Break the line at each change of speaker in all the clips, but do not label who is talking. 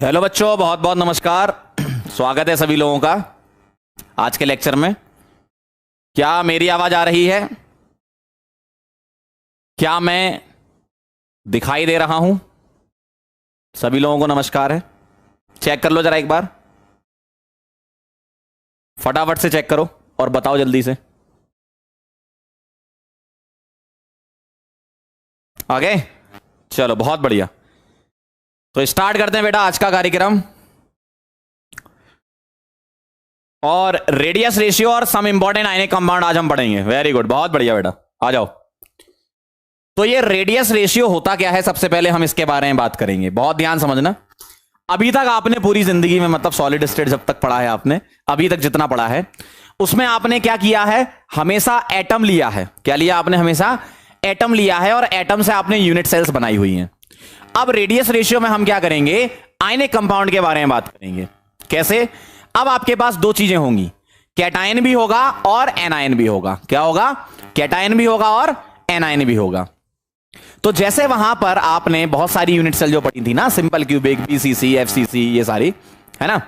Hello बच्चों, बहुत बहुत नमस्कार। स्वागत है सभी लोगों का आज के लेक्चर में। क्या मेरी आवाज आ रही है? क्या मैं दिखाई दे रहा हूं? सभी लोगों को नमस्कार है। चेक कर लो जरा एक बार, फटाफट से चेक करो और बताओ जल्दी से। आगे चलो, बहुत बढ़िया। तो स्टार्ट करते हैं बेटा आज का कार्यक्रम। और रेडियस रेशियो और सम इंपॉर्टेंट आयनिक कंपाउंड आज हम पढ़ेंगे। वेरी गुड, बहुत बढ़िया बेटा, आ जाओ। तो ये रेडियस रेशियो होता क्या है, सबसे पहले हम इसके बारे में बात करेंगे। बहुत ध्यान समझना। अभी तक आपने पूरी जिंदगी में, मतलब सॉलिड स्टेट जब तक पढ़ा है आपने, अभी तक जितना पढ़ा है उसमें आपने क्या किया है, हमेशा एटम लिया है। क्या लिया आपने? हमेशा एटम लिया है, और एटम से आपने यूनिट सेल्स बनाई हुई हैं। अब रेडियस रेशियो में हम क्या करेंगे, आयनिक कंपाउंड के बारे में बात करेंगे। कैसे? अब आपके पास दो चीजें होंगी, कैटायन भी होगा और एनायन भी होगा। क्या होगा? कैटायन भी होगा और एनायन भी होगा। तो जैसे वहां पर आपने बहुत सारी यूनिट सेल जो पढ़ी थी ना, सिंपल क्यूबिक, बीसीसी, एफसीसी, ये सारी, है ना।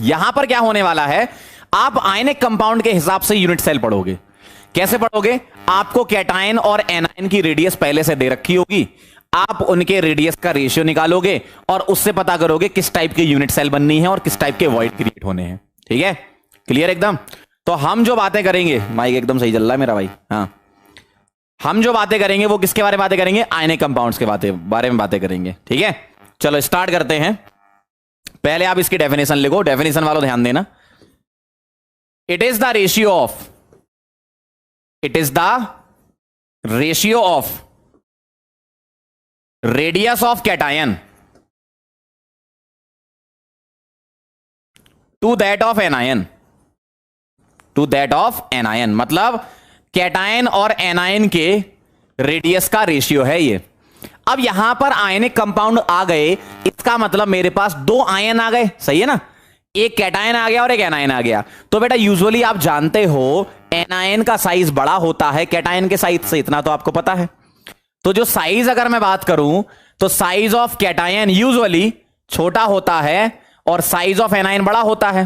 यहां पर क्या होने वाला है, आप आयनिक कंपाउंड के हिसाब से यूनिट सेल पढ़ोगे। कैसे पढ़ोगे? आपको कैटायन और एनायन की रेडियस पहले से दे रखी होगी, आप उनके रेडियस का रेशियो निकालोगे और उससे पता करोगे किस टाइप की यूनिट सेल बननी है और किस टाइप के वॉइड क्रिएट होने हैं। ठीक है, क्लियर एकदम। तो हम जो बातें करेंगे, माइक एकदम सही चल रहा है मेरा भाई, हाँ। हम जो बातें करेंगे वो किसके बारे में बातें करेंगे? आयनिक कंपाउंड्स के बारे में बातें करेंगे। ठीक है, चलो स्टार्ट करते हैं। पहले आप इसकी डेफिनेशन लिखो, डेफिनेशन वालों ध्यान देना। It is the ratio of, it is the ratio of radius of cation to that of anion, to that of anion. मतलब कैटायन और एनायन के रेडियस का रेशियो है ये। अब यहां पर आयनिक कंपाउंड आ गए, इसका मतलब मेरे पास दो आयन आ गए, सही है ना। एक कैटायन आ गया और एक एनायन आ गया। तो बेटा यूजुअली आप जानते हो एनायन का साइज बड़ा होता है कैटायन के साइज से, इतना तो आपको पता है। तो जो साइज अगर मैं बात करूं तो साइज ऑफ कैटायन यूजुअली छोटा होता है और साइज ऑफ एनायन बड़ा होता है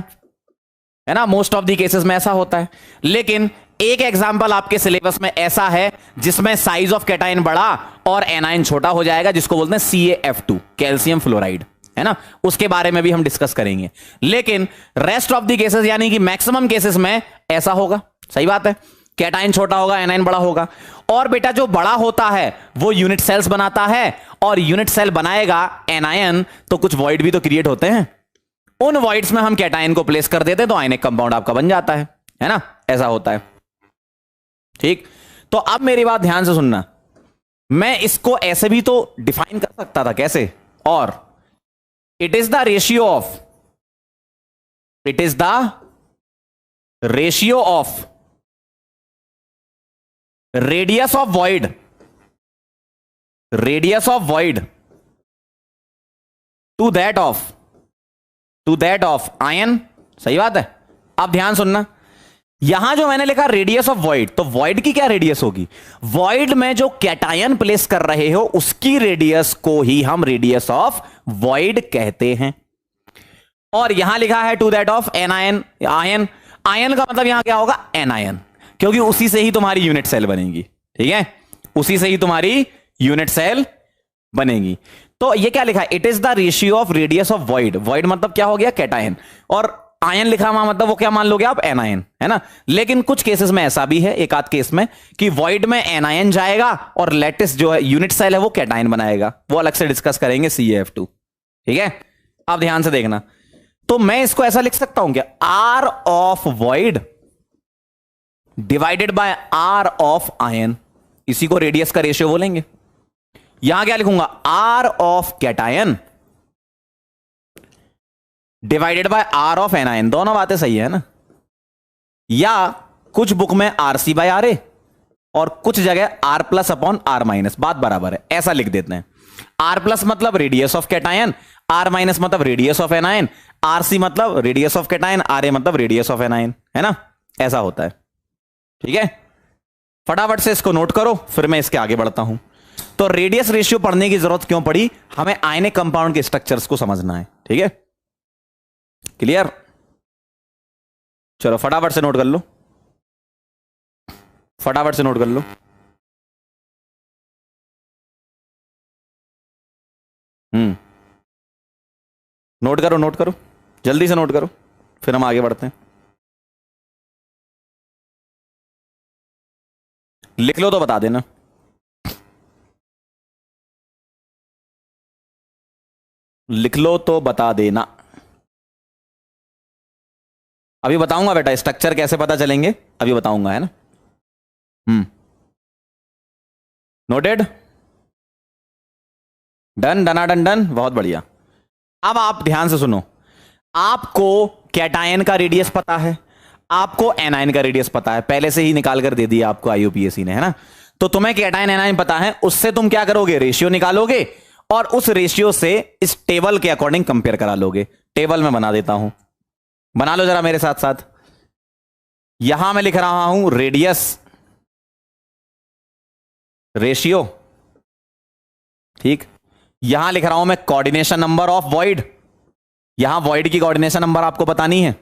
ना। मोस्ट ऑफ द केसेस में ऐसा होता है। लेकिन एक एग्जांपल आपके सिलेबस में ऐसा है जिसमें साइज ऑफ कैटायन बड़ा और एनायन छोटा हो जाएगा, जिसको बोलते हैं CaF2, कैल्शियम फ्लोराइड, है ना। उसके बारे में भी हम डिस्कस करेंगे। लेकिन रेस्ट ऑफ द केसेस, यानी कि मैक्सिमम केसेस में ऐसा होगा। सही बात है, कैटायन छोटा होगा, एनायन बड़ा होगा। और बेटा जो बड़ा होता है वो यूनिट सेल्स बनाता है, और यूनिट सेल बनाएगा एनायन तो कुछ वॉइड भी तो क्रिएट होते हैं। उन वॉइड्स में हम कैटायन को प्लेस कर देते हैं तो आयनिक कंपाउंड आपका बन जाता है ना। ऐसा होता है। ठीक, तो अब मेरी बात ध्यान से सुनना। मैं इसको ऐसे भी तो डिफाइन कर सकता था, कैसे? और it is the ratio of, it is the ratio of radius of void, radius of void to that of ion. सही बात है। अब ध्यान सुनना, यहां जो मैंने लिखा रेडियस ऑफ वॉइड, तो वॉइड की क्या रेडियस होगी? वॉइड में जो कैटायन प्लेस कर रहे हो उसकी रेडियस को ही हम रेडियस ऑफ वॉइड कहते हैं। और यहां लिखा है to that of anion, ion. Ion का मतलब यहां क्या होगा? एनायन, क्योंकि उसी से ही तुम्हारी यूनिट सेल बनेगी। ठीक है, उसी से ही तुम्हारी यूनिट सेल बनेगी। तो ये क्या लिखा है? It is the ratio of radius of void. Void मतलब क्या हो गया? कैटायन। और आयन लिखा हुआ मतलब वो क्या मान लोगे आप? एनायन, है ना। लेकिन कुछ केसेस में ऐसा भी है, एक आध केस में, कि वॉइड में एनायन जाएगा और लेटेस्ट जो है यूनिट सेल है वो कैटायन बनाएगा। वो अलग से डिस्कस करेंगे, CaF2। ठीक है, अब ध्यान से देखना। तो मैं इसको ऐसा लिख सकता हूं क्या? R of void divided by R of ion, इसी को रेडियस का रेशियो बोलेंगे। यहां क्या लिखूंगा? R of cation divided by R of anion. दोनों बातें सही है ना। या कुछ बुक में RC/RA और कुछ जगह R plus upon R minus, बात बराबर है, ऐसा लिख देते हैं। R प्लस मतलब radius of cation, R minus मतलब रेडियस ऑफ एनायन, RC मतलब रेडियस ऑफ कैटायन, RA मतलब रेडियस ऑफ एनायन, है ना। ऐसा होता है। ठीक है, फटाफट से इसको नोट करो, फिर मैं इसके आगे बढ़ता हूं। तो रेडियस रेशियो पढ़ने की जरूरत क्यों पड़ी? हमें आयनिक कंपाउंड के स्ट्रक्चर्स को समझना है। ठीक है, क्लियर? चलो फटाफट से नोट कर लो, फटाफट से नोट कर लो। नोट करो, नोट करो, जल्दी से नोट करो, फिर हम आगे बढ़ते हैं। लिख लो तो बता देना। लिख लो तो बता देना। अभी बताऊंगा बेटा, स्ट्रक्चर कैसे पता चलेंगे अभी बताऊंगा, है ना? नोटेड? डन, डनाडन डन, बहुत बढ़िया। अब आप ध्यान से सुनो, आपको कैटायन का रेडियस पता है, आपको एनायन का रेडियस पता है, पहले से ही निकाल कर दे दिया आपको आईयूपीएसी ने, है ना? तो तुम्हें कैटायन एनायन पता है, उससे तुम क्या करोगे? रेशियो निकालोगे और उस रेशियो से इस टेबल के अकॉर्डिंग कंपेयर करा लोगे। टेबल में बना देता हूं, बना लो जरा मेरे साथ साथ। यहां मैं लिख रहा हूं रेडियस रेशियो, ठीक। यहां लिख रहा हूं मैं कोऑर्डिनेशन नंबर ऑफ वॉइड, यहां वॉइड की कोऑर्डिनेशन नंबर आपको बतानी है।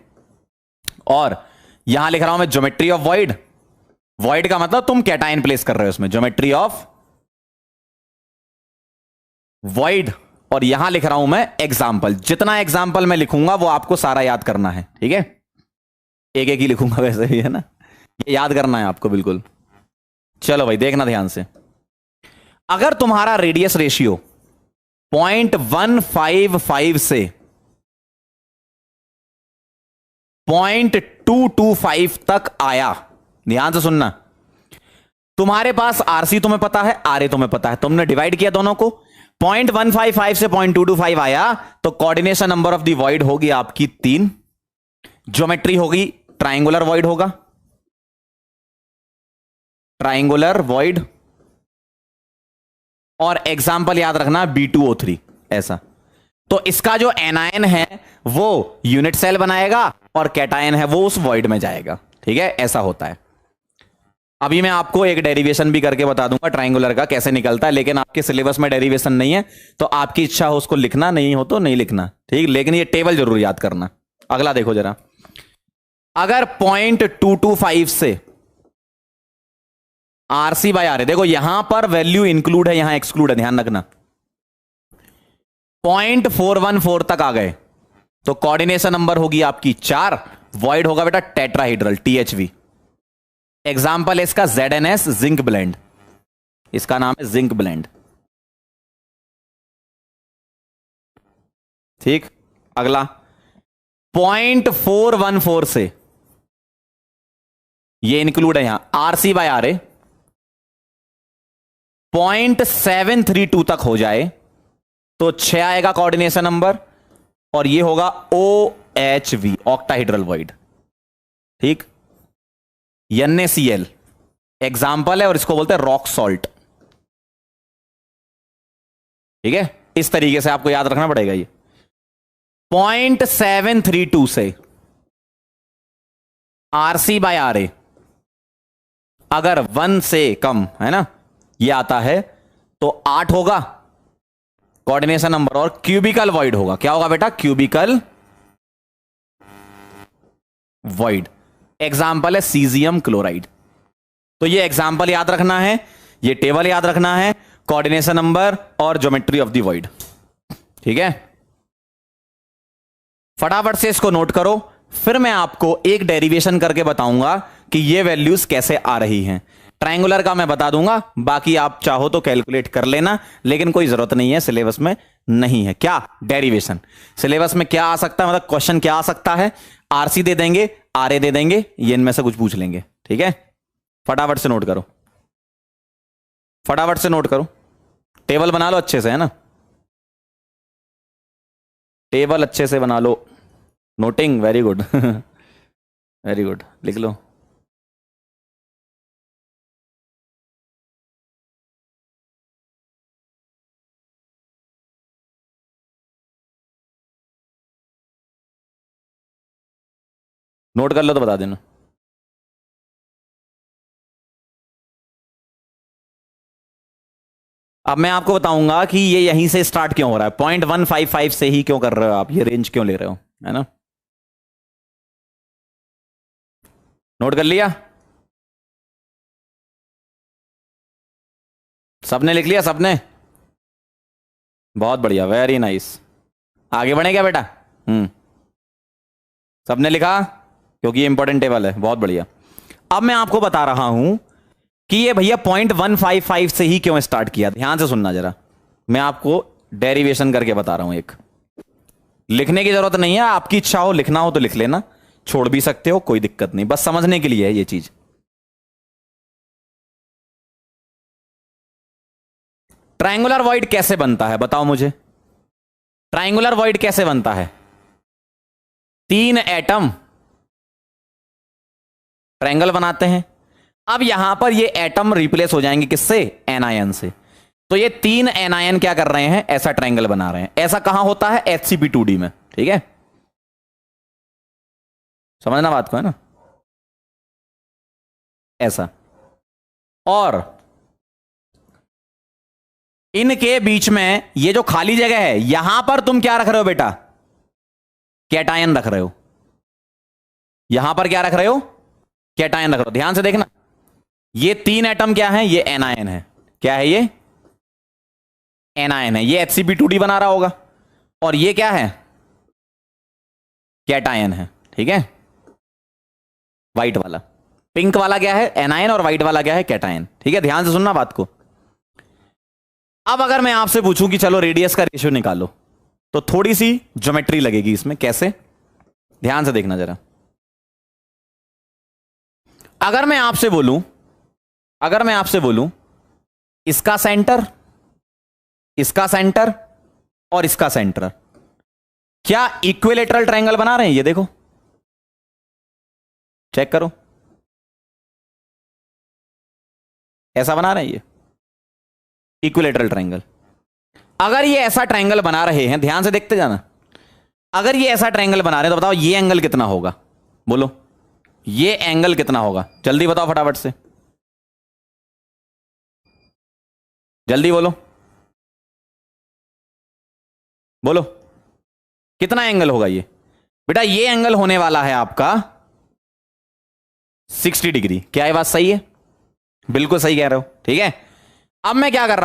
और यहां लिख रहा हूं मैं ज्योमेट्री ऑफ वॉइड, वॉइड का मतलब तुम कैटायन प्लेस कर रहे हो उसमें, ज्योमेट्री ऑफ वॉइड। और यहां लिख रहा हूं मैं एग्जाम्पल, जितना एग्जाम्पल मैं लिखूंगा वो आपको सारा याद करना है, ठीक है? एक एक ही लिखूंगा वैसे भी, है ना? ये याद करना है आपको बिल्कुल। चलो भाई देखना ध्यान से, अगर तुम्हारा रेडियस रेशियो 0.155 से 0.225 तक आया, ध्यान से सुनना, तुम्हारे पास आरसी तुम्हें पता है, आरए तुम्हें पता है, तुमने डिवाइड किया दोनों को, 0.155 से 0.225 आया, तो coordination number of the void होगी आपकी 3, ज्योमेट्री होगी ट्राइंगुलर वॉइड होगा, ट्राइंगुलर वॉइड। और एग्जाम्पल याद रखना B2O3 ऐसा। तो इसका जो एनायन है वो यूनिट सेल बनाएगा और कैटायन है वो उस वॉइड में जाएगा, ठीक है? ऐसा होता है। अभी मैं आपको एक डेरिवेशन भी करके बता दूंगा ट्राइंगुलर का कैसे निकलता है, लेकिन आपके सिलेबस में डेरिवेशन नहीं है, तो आपकी इच्छा हो उसको लिखना, नहीं हो तो नहीं लिखना, ठीक। लेकिन ये टेबल जरूर याद करना। अगला देखो जरा, अगर 0.225 से आरसी बाय आर, देखो यहां पर वैल्यू इंक्लूड है, यहां एक्सक्लूड है, ध्यान रखना। 0.414 तक आ गए तो कोऑर्डिनेशन नंबर होगी आपकी 4, वॉइड होगा बेटा टेट्राहेड्रल THV। एग्जाम्पल है इसका ZNS जिंक ब्लेंड, इसका नाम है जिंक ब्लेंड, ठीक। अगला 0.414 से, ये इंक्लूड है यहां, आरसी बाय आर 0.732 तक हो जाए तो 6 आएगा कोऑर्डिनेशन नंबर, और ये होगा OHV ऑक्टाहेड्रल वॉइड, ठीक। NaCl एग्जाम्पल है और इसको बोलते हैं रॉक सॉल्ट, ठीक है? इस तरीके से आपको याद रखना पड़ेगा। ये 0.732 से आरसी बाय आर अगर 1 से कम है ना, ये आता है तो 8 होगा कोऑर्डिनेशन नंबर, और क्यूबिकल वॉइड होगा। क्या होगा बेटा? Cubical void. एग्जाम्पल है सीजियम क्लोराइड। तो ये एग्जाम्पल याद रखना है, ये टेबल याद रखना है, कोऑर्डिनेशन नंबर और ज्योमेट्री ऑफ द वॉइड, ठीक है? फटाफट से इसको नोट करो, फिर मैं आपको एक डेरिवेशन करके बताऊंगा कि ये वैल्यूज कैसे आ रही हैं। ट्रायंगुलर का मैं बता दूंगा, बाकी आप चाहो तो कैलकुलेट कर लेना, लेकिन कोई जरूरत नहीं है, सिलेबस में नहीं है। क्या डेरिवेशन सिलेबस में क्या आ सकता है, मतलब क्वेश्चन क्या आ सकता है? आरसी दे देंगे, आरए दे देंगे, ये इनमें से कुछ पूछ लेंगे, ठीक है? फटाफट से नोट करो, फटाफट से नोट करो, टेबल बना लो अच्छे से, है ना? टेबल अच्छे से बना लो। Noting, very good very good, लिख लो। नोट कर लो तो बता देना। अब मैं आपको बताऊंगा कि ये यहीं से स्टार्ट क्यों हो रहा है, 0.155 से ही क्यों कर रहे हो आप, ये रेंज क्यों ले रहे हो, है ना। नोट कर लिया, सबने लिख लिया, सबने, बहुत बढ़िया, वेरी नाइस। आगे बढ़े क्या बेटा? सबने लिखा, क्योंकि ये इंपॉर्टेंट टेबल है, बहुत बढ़िया। अब मैं आपको बता रहा हूं कि ये भैया 0.155 से ही क्यों स्टार्ट किया। ध्यान से सुनना जरा, मैं आपको डेरिवेशन करके बता रहा हूं। एक लिखने की जरूरत नहीं है, आपकी इच्छा हो लिखना हो तो लिख लेना, छोड़ भी सकते हो, कोई दिक्कत नहीं, बस समझने के लिए है ये चीज। ट्रायंगुलर वॉइड कैसे बनता है बताओ मुझे, ट्रायंगुलर वॉइड कैसे बनता है? 3 एटम ट्रायंगल बनाते हैं। अब यहां पर ये एटम रिप्लेस हो जाएंगे किससे? एनायन से। तो ये 3 एनायन क्या कर रहे हैं? ऐसा ट्रायंगल बना रहे हैं। ऐसा कहां होता है? HCP2D में, ठीक है, समझना बात को, है ना, ऐसा। और इनके बीच में ये जो खाली जगह है, यहां पर तुम क्या रख रहे हो बेटा? कैटायन रख रहे हो। यहां पर क्या रख रहे हो? कैटायन रख रहे हो। ध्यान से देखना, ये 3 एटम क्या है? ये एनायन है। क्या है ये? एनायन है। ये HCP2D बना रहा होगा। और ये क्या है? कैटायन है, ठीक है, व्हाइट वाला। पिंक वाला क्या है? एनायन, और व्हाइट वाला क्या है? कैटायन, ठीक है। ध्यान से सुनना बात को। अब अगर मैं आपसे पूछूं कि चलो रेडियस का रेशियो निकालो, तो थोड़ी सी ज्योमेट्री लगेगी इसमें। कैसे? ध्यान से देखना जरा। अगर मैं आपसे बोलूं इसका सेंटर, इसका सेंटर और इसका सेंटर क्या इक्विलेटरल ट्रायंगल बना रहे हैं? ये देखो, चेक करो, ऐसा बना रहे हैं ये इक्विलेटरल ट्रायंगल। अगर ये ऐसा ट्रायंगल बना रहे हैं, ध्यान से देखते जाना, अगर ये ऐसा ट्रायंगल बना रहे हैं तो बताओ ये एंगल कितना होगा? बोलो, ये एंगल कितना होगा? जल्दी बताओ फटाफट से, जल्दी बोलो, बोलो कितना एंगल होगा ये? बेटा ये एंगल होने वाला है आपका 60 डिग्री। क्या ये बात सही है? बिल्कुल सही कह रहे हो, ठीक है। अब मैं क्या कर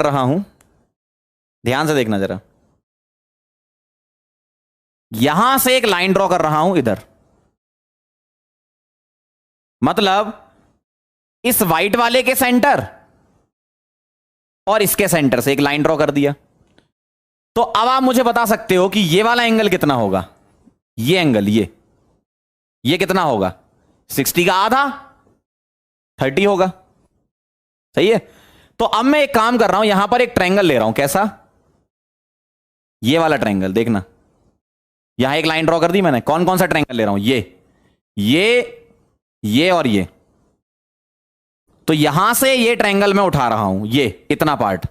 रहा हूं, ध्यान से देखना जरा, यहां से एक लाइन ड्रॉ कर रहा हूं इधर, मतलब इस व्हाइट वाले के सेंटर और इसके सेंटर से एक लाइन ड्रॉ कर दिया। तो अब आप मुझे बता सकते हो कि ये वाला एंगल कितना होगा? ये एंगल, ये कितना होगा? 60 का आधा, 30 होगा, सही है। तो अब मैं एक काम कर रहा हूं, यहां पर एक ट्रायंगल ले रहा हूं। कैसा? ये वाला ट्रायंगल। देखना, यहां एक लाइन ड्रॉ कर दी मैंने। कौन कौन सा ट्रायंगल ले रहा हूं? ये और ये। तो यहां से ये ट्रायंगल मैं उठा रहा हूं, ये इतना पार्ट,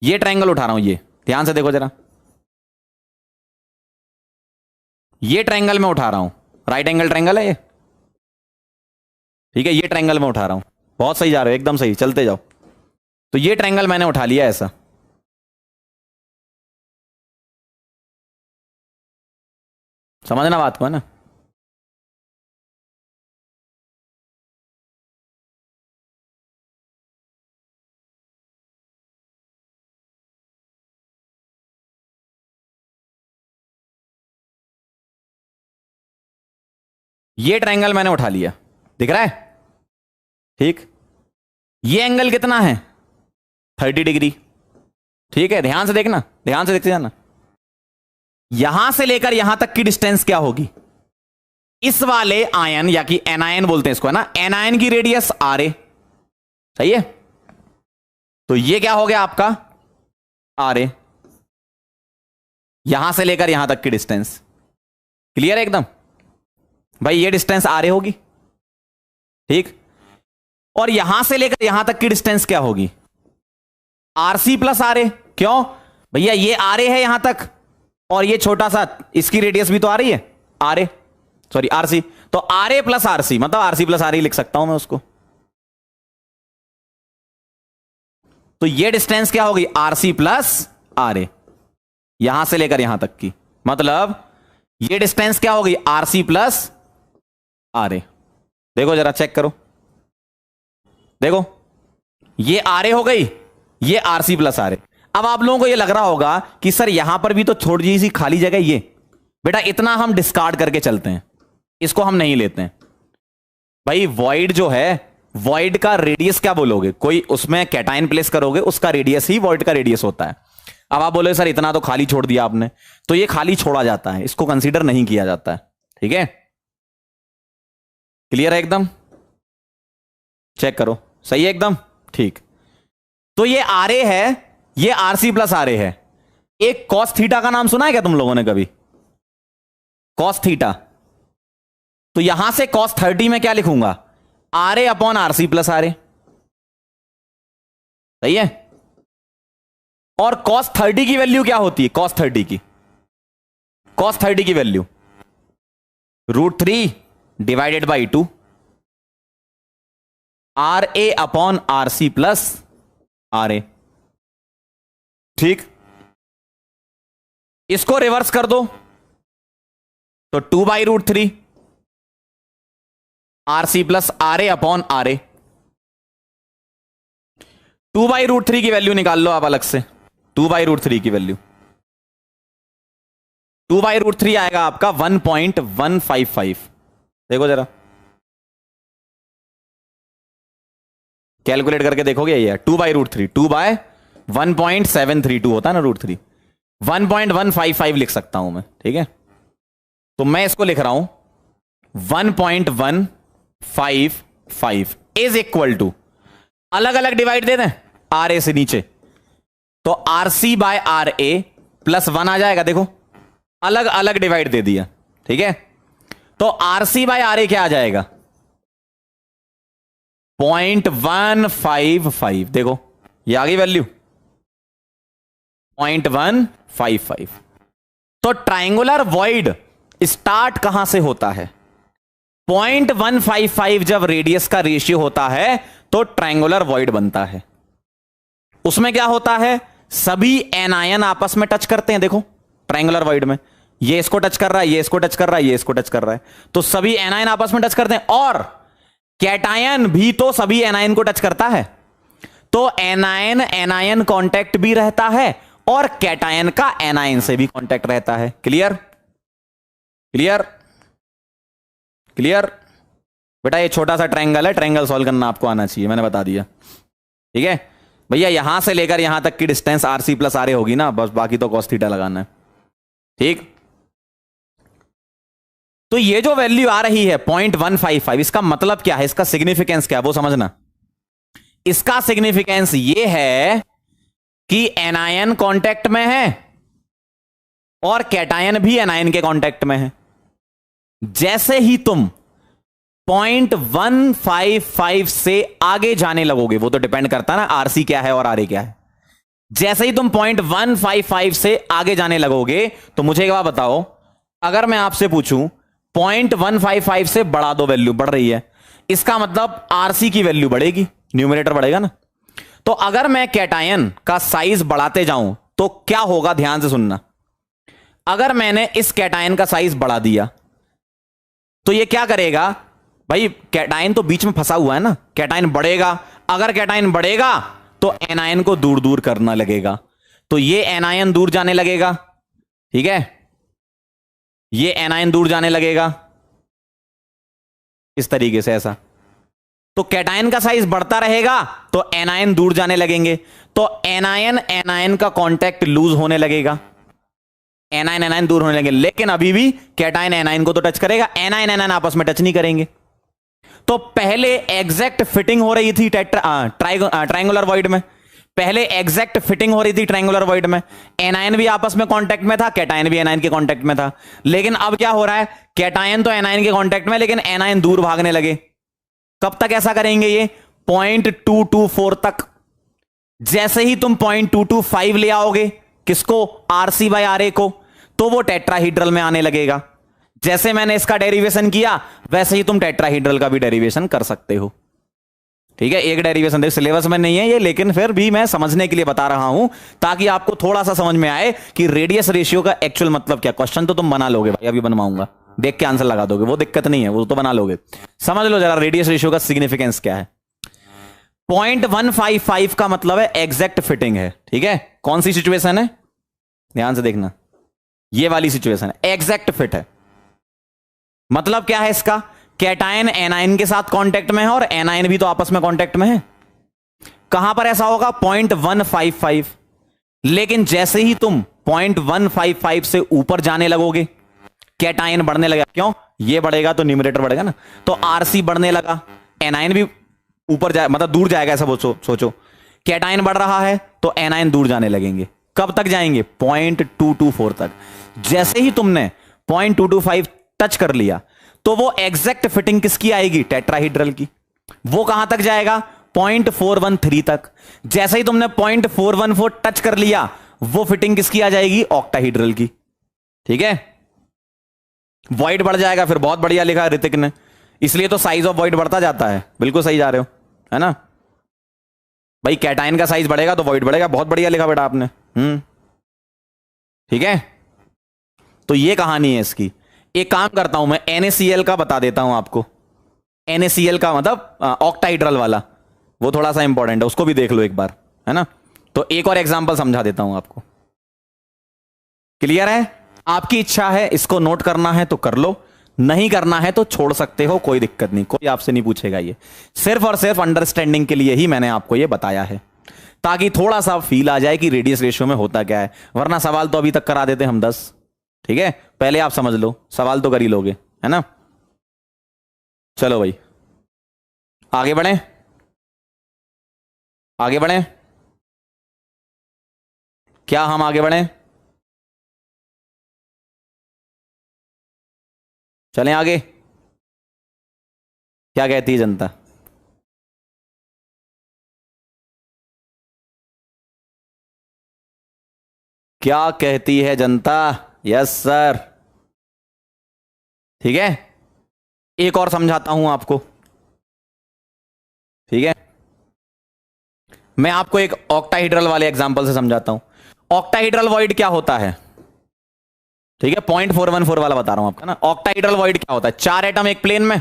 ये ट्रायंगल उठा रहा हूं। ये ध्यान से देखो जरा, ये ट्रायंगल मैं उठा रहा हूं, राइट एंगल ट्रायंगल है ये, ठीक है। ये ट्रायंगल मैं उठा रहा हूं, बहुत सही जा रहे हो, एकदम सही, चलते जाओ। तो ये ट्रायंगल मैंने उठा लिया ऐसा, समझना बात को, है ना। ये ट्रायंगल मैंने उठा लिया, दिख रहा है, ठीक। ये एंगल कितना है? 30 डिग्री, ठीक है। ध्यान से देखना, ध्यान से देखते जाना, यहां से लेकर यहां तक की डिस्टेंस क्या होगी? इस वाले आयन, या कि एनायन बोलते हैं इसको, है ना, एनायन की रेडियस RA, सही है। तो ये क्या हो गया आपका? RA, यहां से लेकर यहां तक की डिस्टेंस। क्लियर है एकदम भाई? ये डिस्टेंस RA होगी, ठीक। और यहां से लेकर यहां तक की डिस्टेंस क्या होगी? RC plus RA। क्यों भैया? ये RA है यहां तक, और ये छोटा सा, इसकी रेडियस भी तो आ रही है, RA, सॉरी RC। तो RA प्लस RC, मतलब RC प्लस RA लिख सकता हूं मैं उसको, तो ये डिस्टेंस क्या होगी, आरसी प्लस आर ए, यहां से लेकर यहां तक की, मतलब ये डिस्टेंस क्या होगी, आरसी प्लस आर ए। देखो जरा चेक करो, देखो ये आर ए हो गई, ये आरसी प्लस आर ए। अब आप लोगों को ये लग रहा होगा कि सर यहां पर भी तो थोड़ी सी खाली जगह, ये बेटा इतना हम डिस्कार्ड करके चलते हैं, इसको हम नहीं लेते हैं भाई। वॉइड जो है, वॉइड का रेडियस क्या बोलोगे, कोई उसमें कैटायन प्लेस करोगे उसका रेडियस ही वॉइड का रेडियस होता है। अब आप बोले सर इतना तो खाली छोड़ दिया आपने, तो ये खाली छोड़ा जाता है, इसको कंसीडर नहीं किया जाता है। ठीक है, क्लियर है एकदम, चेक करो सही है एकदम ठीक। तो ये आर ए है, ये आरसी प्लस आर ए है। एक कॉस थीटा का नाम सुना है क्या तुम लोगों ने कभी, कॉस थीटा? तो यहां से कॉस 30 में क्या लिखूंगा, R A upon RC plus R A, सही है। और कॉस 30 की वैल्यू क्या होती है, कॉस 30 की, कॉस 30 की value √3 divided by 2 R A upon R C plus R A. ठीक, इसको रिवर्स कर दो तो 2/√3 R C plus R A upon R A. 2/√3 की वैल्यू निकाल लो आप अलग से, 2/√3 की वैल्यू, 2/√3 आएगा आपका 1.155। देखो जरा कैलकुलेट करके देखोगे, ये 2/√3, 2/1.732 होता है ना √3, 1.155 लिख सकता हूं मैं। ठीक है, तो मैं इसको लिख रहा हूं 1.155 इज इक्वल टू, अलग अलग डिवाइड दे दें आर ए से नीचे, तो R C by R A plus 1 आ जाएगा। देखो अलग अलग डिवाइड दे दिया, ठीक है। तो R C by R A क्या आ जाएगा, 0.155। देखो ये आ गई वैल्यू 0.155। तो ट्राइंगुलर वॉइड स्टार्ट कहां से होता है, 0.155 जब रेडियस का रेशियो होता है तो ट्राइंगुलर वॉइड बनता है। उसमें क्या होता है, सभी एनायन आपस में टच करते हैं। देखो ट्राइंगुलर वॉइड में ये इसको टच कर रहा है, ये इसको टच कर रहा है, ये इसको टच कर रहा है, तो सभी एनायन आपस में टच करते हैं। और कैटायन भी तो सभी एनायन को टच करता है, तो एनायन एनायन कांटेक्ट भी रहता है और कैटायन का एनायन से भी कांटेक्ट रहता है। क्लियर क्लियर क्लियर बेटा, ये छोटा सा ट्रायंगल है, ट्रायंगल सॉल्व करना आपको आना चाहिए, मैंने बता दिया। ठीक है भैया, यहां से लेकर यहां तक की distance R C plus R A होगी ना, बस बाकी तो कॉस थीटा लगाना है। ठीक, तो ये जो वैल्यू आ रही है 0.155, इसका मतलब क्या है, इसका सिग्निफिकेंस क्या है वो समझना। इसका सिग्निफिकेंस ये है कि एनायन कांटेक्ट में है और कैटायन भी एनायन के कांटेक्ट में है। जैसे ही तुम 0.155 से आगे जाने लगोगे, वो तो डिपेंड करता है ना आरसी क्या है और आर ए क्या है। जैसे ही तुम 0.155 से आगे जाने लगोगे तो मुझे एक बात बताओ, अगर मैं आपसे पूछूं 0.155 से बढ़ा दो, वैल्यू बढ़ रही है, इसका मतलब आरसी की वैल्यू बढ़ेगी, न्यूमरेटर बढ़ेगा ना। तो अगर मैं कैटायन का साइज बढ़ाते जाऊं तो क्या होगा, ध्यान से सुनना। अगर मैंने इस कैटायन का साइज बढ़ा दिया तो ये क्या करेगा भाई, कैटायन तो बीच में फंसा हुआ है ना, कैटायन बढ़ेगा। अगर कैटायन बढ़ेगा तो एनायन को दूर दूर करना लगेगा, तो ये एनायन दूर जाने लगेगा। ठीक है, ये एनायन दूर जाने लगेगा इस तरीके से, ऐसा। तो कैटायन का साइज बढ़ता रहेगा तो एनायन दूर जाने लगेंगे, तो एनायन एनायन का कांटेक्ट लूज होने लगेगा, एनायन एनायन दूर होने लगेंगे। लेकिन अभी भी कैटायन एनायन को तो टच करेगा, एनायन एनायन आपस में टच नहीं करेंगे। तो पहले एग्जैक्ट फिटिंग हो रही थी ट्रायंगुलर वॉइड में, पहले एग्जैक्ट फिटिंग हो रही थी ट्रायंगुलर वॉइड में, एनायन भी आपस में कांटेक्ट में था, कैटायन भी एनायन के कांटेक्ट में था। लेकिन अब क्या हो रहा है, कैटायन तो एनायन के कांटेक्ट में, लेकिन एनायन दूर भागने लगे। कब तक ऐसा करेंगे, ये 0.224 तक। जैसे ही तुम 0.225 ले आओगे, किसको, आरसी बाय आर ए को, तो वो टेट्राहीड्रल में आने लगेगा। जैसे मैंने इसका डेरिवेशन किया वैसे ही तुम टेट्राहीड्रल का भी डेरिवेशन कर सकते हो। ठीक है, एक डेरिवेशन देखो, सिलेबस में नहीं है ये, लेकिन फिर भी मैं समझने के लिए बता रहा हूं ताकि आपको थोड़ा सा समझ में आए कि रेडियस रेशियो का एक्चुअल मतलब क्या। क्वेश्चन तो तुम बना लोगे भाई, अभी बनवाऊंगा, देख के आंसर लगा दोगे, वो दिक्कत नहीं है, वो तो बना लोगे। समझ लो जरा रेडियस रेशियो का सिग्निफिकेंस क्या है। 0.155 का मतलब है एग्जैक्ट फिटिंग है। ठीक है, कौन सी सिचुएशन है, ध्यान से देखना, ये वाली सिचुएशन है, एग्जैक्ट फिट है। मतलब क्या है इसका, कैटायन एनायन के साथ कांटेक्ट में है और एनायन भी तो आपस में कांटेक्ट में है। कहां पर ऐसा होगा, 0.155। लेकिन जैसे ही तुम 0.155 से ऊपर जाने लगोगे, कैटायन बढ़ने लगा, क्यों, ये बढ़ेगा तो न्यूमरेटर बढ़ेगा ना, तो आरसी बढ़ने लगा, एनायन भी ऊपर जाए, मतलब दूर जाएगा, ऐसा सोचो। कैटायन बढ़ रहा है तो एनायन दूर जाने लगेंगे। कब तक जाएंगे, 0.224 तक। जैसे ही तुमने 0.225 टच कर लिया तो वो एग्जैक्ट फिटिंग किसकी आएगी, टेट्राहीड्रल की। वो कहां तक जाएगा, 0.413 तक। जैसे ही तुमने 0.414 टच कर लिया, वो फिटिंग किसकी आ जाएगी, ऑक्टाहीड्रल की। ठीक है, वॉइड बढ़ जाएगा, फिर बहुत बढ़िया लिखा है ऋतिक ने, इसलिए तो साइज ऑफ वॉइड बढ़ता जाता है। बिल्कुल सही जा रहे हो, है ना भाई, कैटायन का साइज बढ़ेगा तो वॉइड बढ़ेगा, बहुत बढ़िया लिखा बेटा आपने। ठीक है, तो ये कहानी है इसकी। एक काम करता हूं मैं, NaCl का बता देता हूं आपको। NaCl का मतलब ऑक्टाहीड्रल वाला, वो थोड़ा सा इंपॉर्टेंट है, उसको भी देख लो एक बार, है ना। तो एक और एग्जांपल समझा देता हूं आपको। क्लियर है, आपकी इच्छा है, इसको नोट करना है तो कर लो, नहीं करना है तो छोड़ सकते हो, कोई दिक्कत नहीं, कोई आपसे नहीं पूछेगा। ये सिर्फ और सिर्फ अंडरस्टैंडिंग के लिए ही मैंने आपको ये बताया है, ताकि थोड़ा सा फील आ जाए कि रेडियस रेशियो में होता क्या है। वरना सवाल तो अभी तक करा देते हम 10। ठीक है, पहले आप समझ लो, सवाल तो कर ही लोगे, है ना। चलो भाई आगे बढ़े, आगे बढ़े, क्या हम आगे बढ़े, चलें आगे, क्या कहती है जनता। क्या कहती है जनता, यस सर। ठीक है, एक और समझाता हूं आपको। ठीक है, मैं आपको एक ऑक्टाहीड्रल वाले एग्जांपल से समझाता हूं। ऑक्टाहीड्रल वॉइड क्या होता है, ठीक है, 0.414 वाला बता रहा हूं आपका ना। ऑक्टाहीड्रल वॉइड क्या होता है, 4 एटम एक प्लेन में,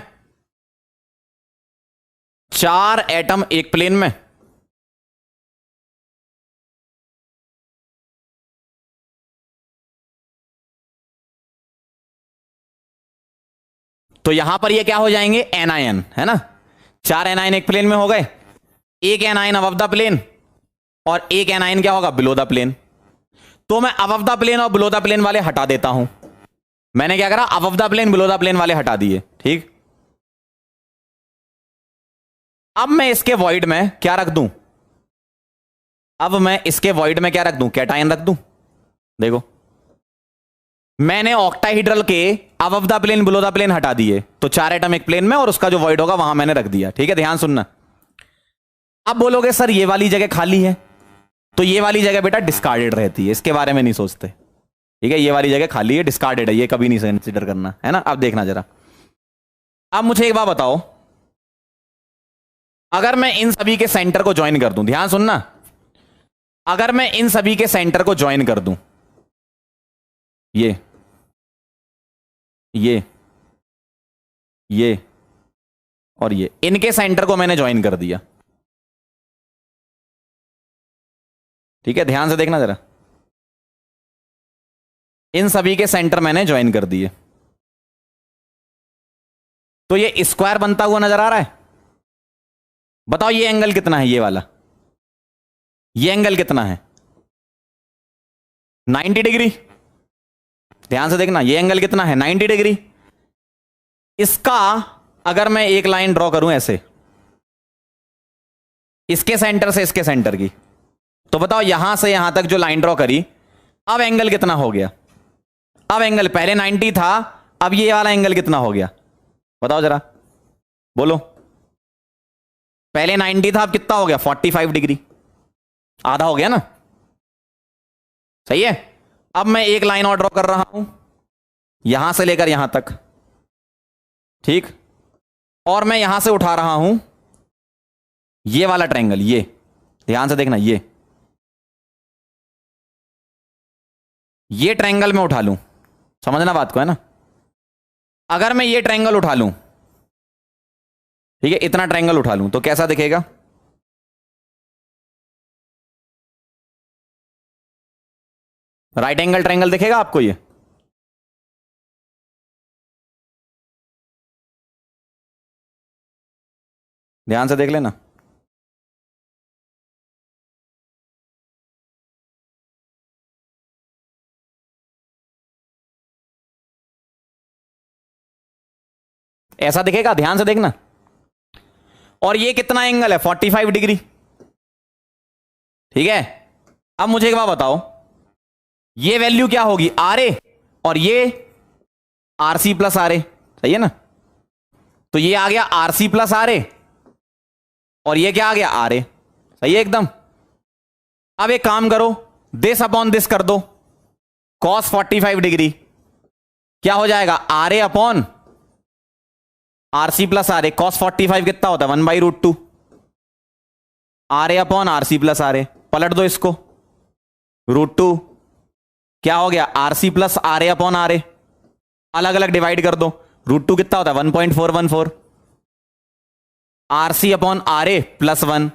4 एटम एक प्लेन में, तो यहां पर ये क्या हो जाएंगे, एनायन, है ना। 4 एनायन एक प्लेन में हो गए, एक एनायन अबव द प्लेन और एक एनायन क्या होगा, बिलो द प्लेन। तो मैं अबव द प्लेन और बिलो द प्लेन वाले हटा देता हूं। मैंने क्या करा, above the plane below the plane वाले हटा दिए। ठीक, अब मैं इसके वॉइड में क्या रख दूं, अब मैं इसके वॉइड में क्या रख दूं, कैटायन रख दूं। देखो मैंने ऑक्टाहीड्रल के above the plane below the plane हटा दिए, तो 4 एटम एक प्लेन में और उसका जो वॉइड होगा वहां मैंने रख दिया। ठीक है, ध्यान सुनना। अब बोलोगे सर ये वाली जगह खाली है, तो ये वाली जगह बेटा डिस्कार्डेड रहती है, इसके बारे में नहीं सोचते। ठीक है, ये वाली जगह खाली है, डिस्कार्डेड है, ये कभी नहीं कंसीडर करना, है ना। अब देखना जरा, अब मुझे एक बात बताओ, अगर मैं इन सभी के सेंटर को ज्वाइन कर दूं, ध्यान सुनना, अगर मैं इन सभी के सेंटर को ज्वाइन कर दूं, ये ये और ये, इनके सेंटर को मैंने ज्वाइन कर दिया। ठीक है, ध्यान से देखना जरा, इन सभी के सेंटर मैंने ज्वाइन कर दिए, तो ये स्क्वायर बनता हुआ नजर आ रहा है। बताओ ये एंगल कितना है, ये वाला, ये एंगल कितना है, 90 डिग्री। ध्यान से देखना, ये एंगल कितना है, 90 डिग्री। इसका अगर मैं एक लाइन ड्रॉ करूं ऐसे, इसके सेंटर से इसके सेंटर की, तो बताओ यहां से यहां तक जो लाइन ड्रॉ करी, अब एंगल कितना हो गया। अब एंगल पहले 90 था, अब ये वाला एंगल कितना हो गया, बताओ जरा, बोलो। पहले 90 था, अब कितना हो गया, 45 डिग्री, आधा हो गया ना। सही है, अब मैं एक लाइन और ड्रॉ कर रहा हूं, यहां से लेकर यहां तक। ठीक, और मैं यहां से उठा रहा हूं ये वाला ट्रायंगल, ये ध्यान से देखना, ये ट्रायंगल मैं उठा लूं, समझना बात को है ना। अगर मैं ये ट्रायंगल उठा लूं, ठीक है, इतना ट्रायंगल उठा लूं तो कैसा दिखेगा? राइट एंगल ट्रायंगल दिखेगा आपको ये? ध्यान से देख लेना। ऐसा दिखेगा, ध्यान से देखना। और ये कितना एंगल है? 45 डिग्री। ठीक है, अब मुझे एक बात बताओ, ये वैल्यू क्या होगी? आर ए, और ये are C plus R A, सही है ना? तो ये आ गया आर सी प्लस आर ए, और ये क्या आ गया? आर ए, सही है एकदम। अब एक काम करो, दिस अपॉन दिस कर दो, कॉस 45 डिग्री क्या हो जाएगा? R A upon R C plus R A. Cos 45 कितना होता है? 1/√2। R A upon R C plus R A, पलट दो इसको, √2 क्या हो गया? R C plus R A upon R A, अलग अलग डिवाइड कर दो, √2 कितना होता है? 1.414। R C upon R A plus 1,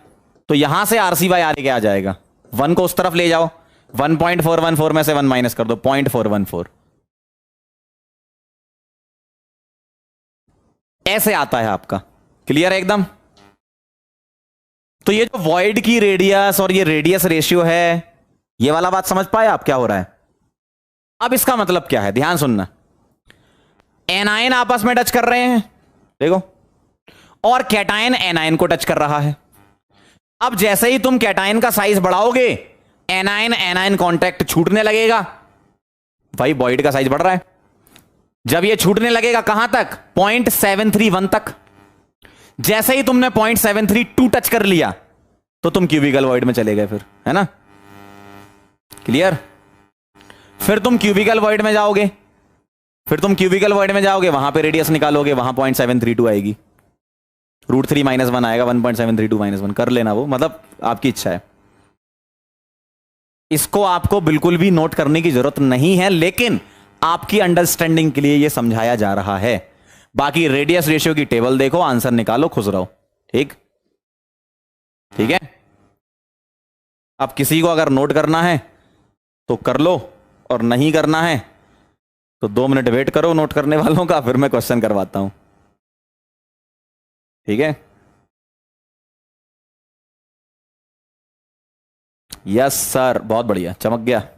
तो यहां से R C by R A क्या आ जाएगा? 1 को उस तरफ ले जाओ, 1.414 में से 1 माइनस कर दो, 0.414। ऐसे आता है आपका, क्लियर है एकदम? तो ये जो वॉइड की रेडियस और ये रेडियस रेशियो है, ये वाला बात समझ पाए आप क्या हो रहा है? अब इसका मतलब क्या है, ध्यान सुनना। एनायन आपस में टच कर रहे हैं, देखो, और कैटायन एनायन को टच कर रहा है। अब जैसे ही तुम कैटायन का साइज बढ़ाओगे, एनायन एनायन कांटेक्ट छूटने लगेगा, भाई वॉइड का साइज बढ़ रहा है। जब ये छूटने लगेगा कहां तक? 0.731 तक। जैसे ही तुमने 0.732 टच कर लिया तो तुम क्यूबिकल वॉइड में चले गए, फिर है ना? क्लियर? फिर तुम क्यूबिकल वॉइड में जाओगे, वहां पे रेडियस निकालोगे, वहां 0.732 आएगी, √3 - 1 आएगा, 1.732 - 1 कर लेना, वो मतलब आपकी इच्छा है। इसको आपको बिल्कुल भी नोट करने की जरूरत नहीं है, लेकिन आपकी अंडरस्टैंडिंग के लिए यह समझाया जा रहा है। बाकी रेडियस रेशियो की टेबल देखो, आंसर निकालो, खुश रहो। ठीक है। अब किसी को अगर नोट करना है तो कर लो, और नहीं करना है तो 2 मिनट वेट करो नोट करने वालों का, फिर मैं क्वेश्चन करवाता हूं। ठीक है, यस सर, बहुत बढ़िया, चमक गया।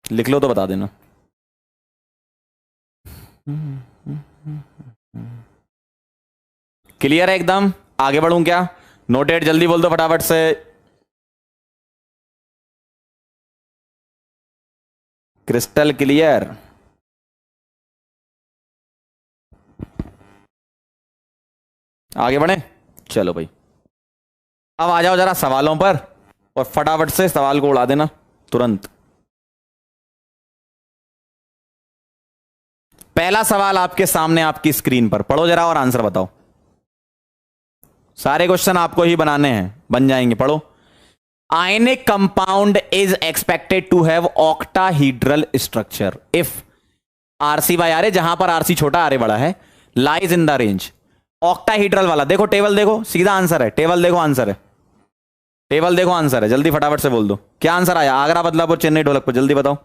लिख लो तो बता देना। क्लियर है एकदम? आगे बढ़ूं क्या? नोटेड जल्दी बोल दो फटाफट से। Crystal clear? आगे बढ़े, चलो भाई। अब आ जाओ जरा सवालों पर, और फटाफट से सवाल को उड़ा देना तुरंत। पहला सवाल आपके सामने आपकी स्क्रीन पर, पढ़ो जरा और आंसर बताओ। सारे क्वेश्चन आपको ही बनाने हैं, बन जाएंगे, पढ़ो। Ionic compound is expected to have octahedral structure if RC by R A, जहां पर आरसी छोटा आर ए बड़ा है, lies in the range. Octahedral वाला देखो, टेबल देखो, सीधा आंसर है, टेबल देखो, आंसर है, टेबल देखो, आंसर है, जल्दी फटाफट से बोल दो क्या आंसर आया। आगरा, बदलापुर, चेन्नई, ढोलकपुर, जल्दी बताओ।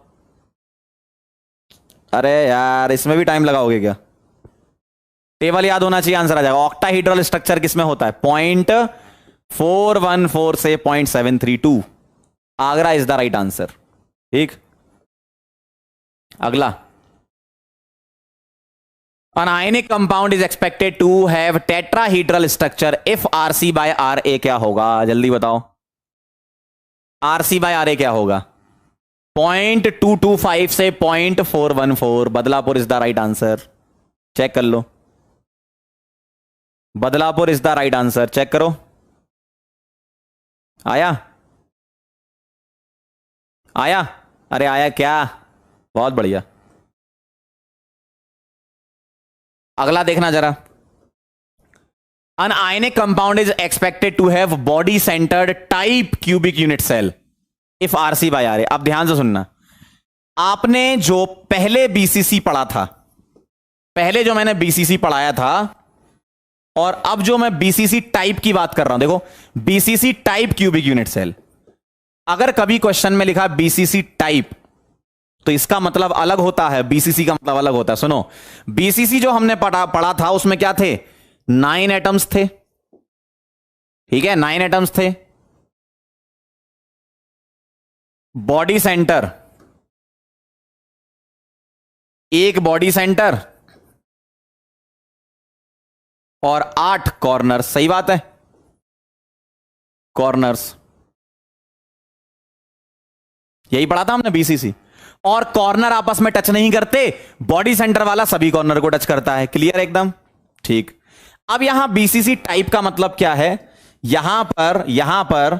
अरे यार, इसमें भी टाइम लगाओगे क्या? टेबल याद होना चाहिए, आंसर आ जाएगा। ऑक्टाहीड्रल स्ट्रक्चर किसमें होता है? 0.414 से 0.732। Agra is the right answer. ठीक, अगला। An ionic compound is expected to have tetrahedral structure if RC by RA क्या होगा? जल्दी बताओ। RC by RA क्या होगा? 0.225 से 0.414। Badlapur is the right answer, check कर लो। Badlapur is the right answer, check करो। आया? आया? अरे आया क्या? बहुत बढ़िया। अगला देखना जरा। An ionic compound is expected to have body centered type cubic unit cell if RC by RA। अब ध्यान से सुनना, आपने जो पहले बीसीसी पढ़ा था, पहले जो मैंने बीसीसी पढ़ाया था और अब जो मैं बीसीसी टाइप की बात कर रहा हूं, देखो BCC type cubic unit cell, अगर कभी क्वेश्चन में लिखा बीसीसी टाइप तो इसका मतलब अलग होता है, बीसीसी का मतलब अलग होता है। सुनो, बीसीसी जो हमने पढ़ा था उसमें क्या थे, 9 एटम्स थे, ठीक है, 9 एटम्स थे। बॉडी सेंटर, एक बॉडी सेंटर और 8 कॉर्नर्स, सही बात है, कॉर्नर्स, यही पढ़ा था हमने बीसीसी। और कॉर्नर आपस में टच नहीं करते, बॉडी सेंटर वाला सभी कॉर्नर को टच करता है। क्लियर एकदम, ठीक। अब यहां बीसीसी टाइप का मतलब क्या है, यहां पर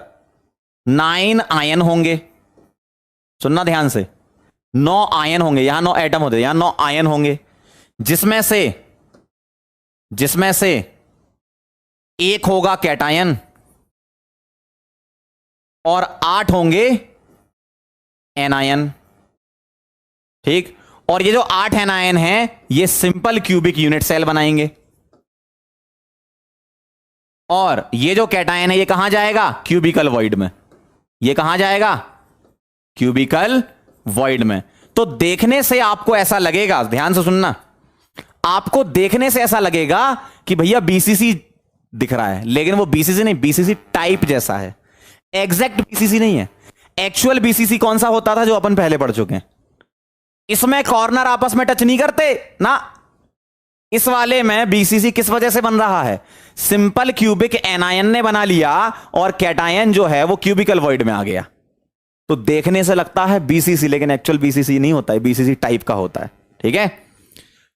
9 आयन होंगे, सुनना ध्यान से, 9 आयन होंगे, यहां 9 एटम होते हैं, यहां 9 आयन होंगे, जिसमें से एक होगा कैटायन और 8 होंगे एनायन, ठीक। और ये जो 8 एनायन हैं ये सिंपल क्यूबिक यूनिट सेल बनाएंगे, और ये जो कैटायन है ये कहां जाएगा, क्यूबिकल वॉइड में। ये कहां जाएगा, क्यूबिकल वॉइड में। तो देखने से आपको ऐसा लगेगा, ध्यान से सुनना, आपको देखने से ऐसा लगेगा कि भैया बीसीसी दिख रहा है, लेकिन वो बीसीसी नहीं, बीसीसी टाइप जैसा है, एग्जैक्ट बीसीसी नहीं है। एक्चुअल बीसीसी कौन सा होता था जो अपन पहले पढ़ चुके हैं, इसमें कॉर्नर आपस में टच नहीं करते ना। इस वाले में बीसीसी किस वजह से बन रहा है, सिंपल क्यूबिक एनायन ने बना लिया और कैटायन जो है वो क्यूबिकल वॉइड में आ गया। तो देखने से लगता है बीसीसी, लेकिन एक्चुअल बीसीसी नहीं होता है, बीसीसी टाइप का होता है, ठीक है।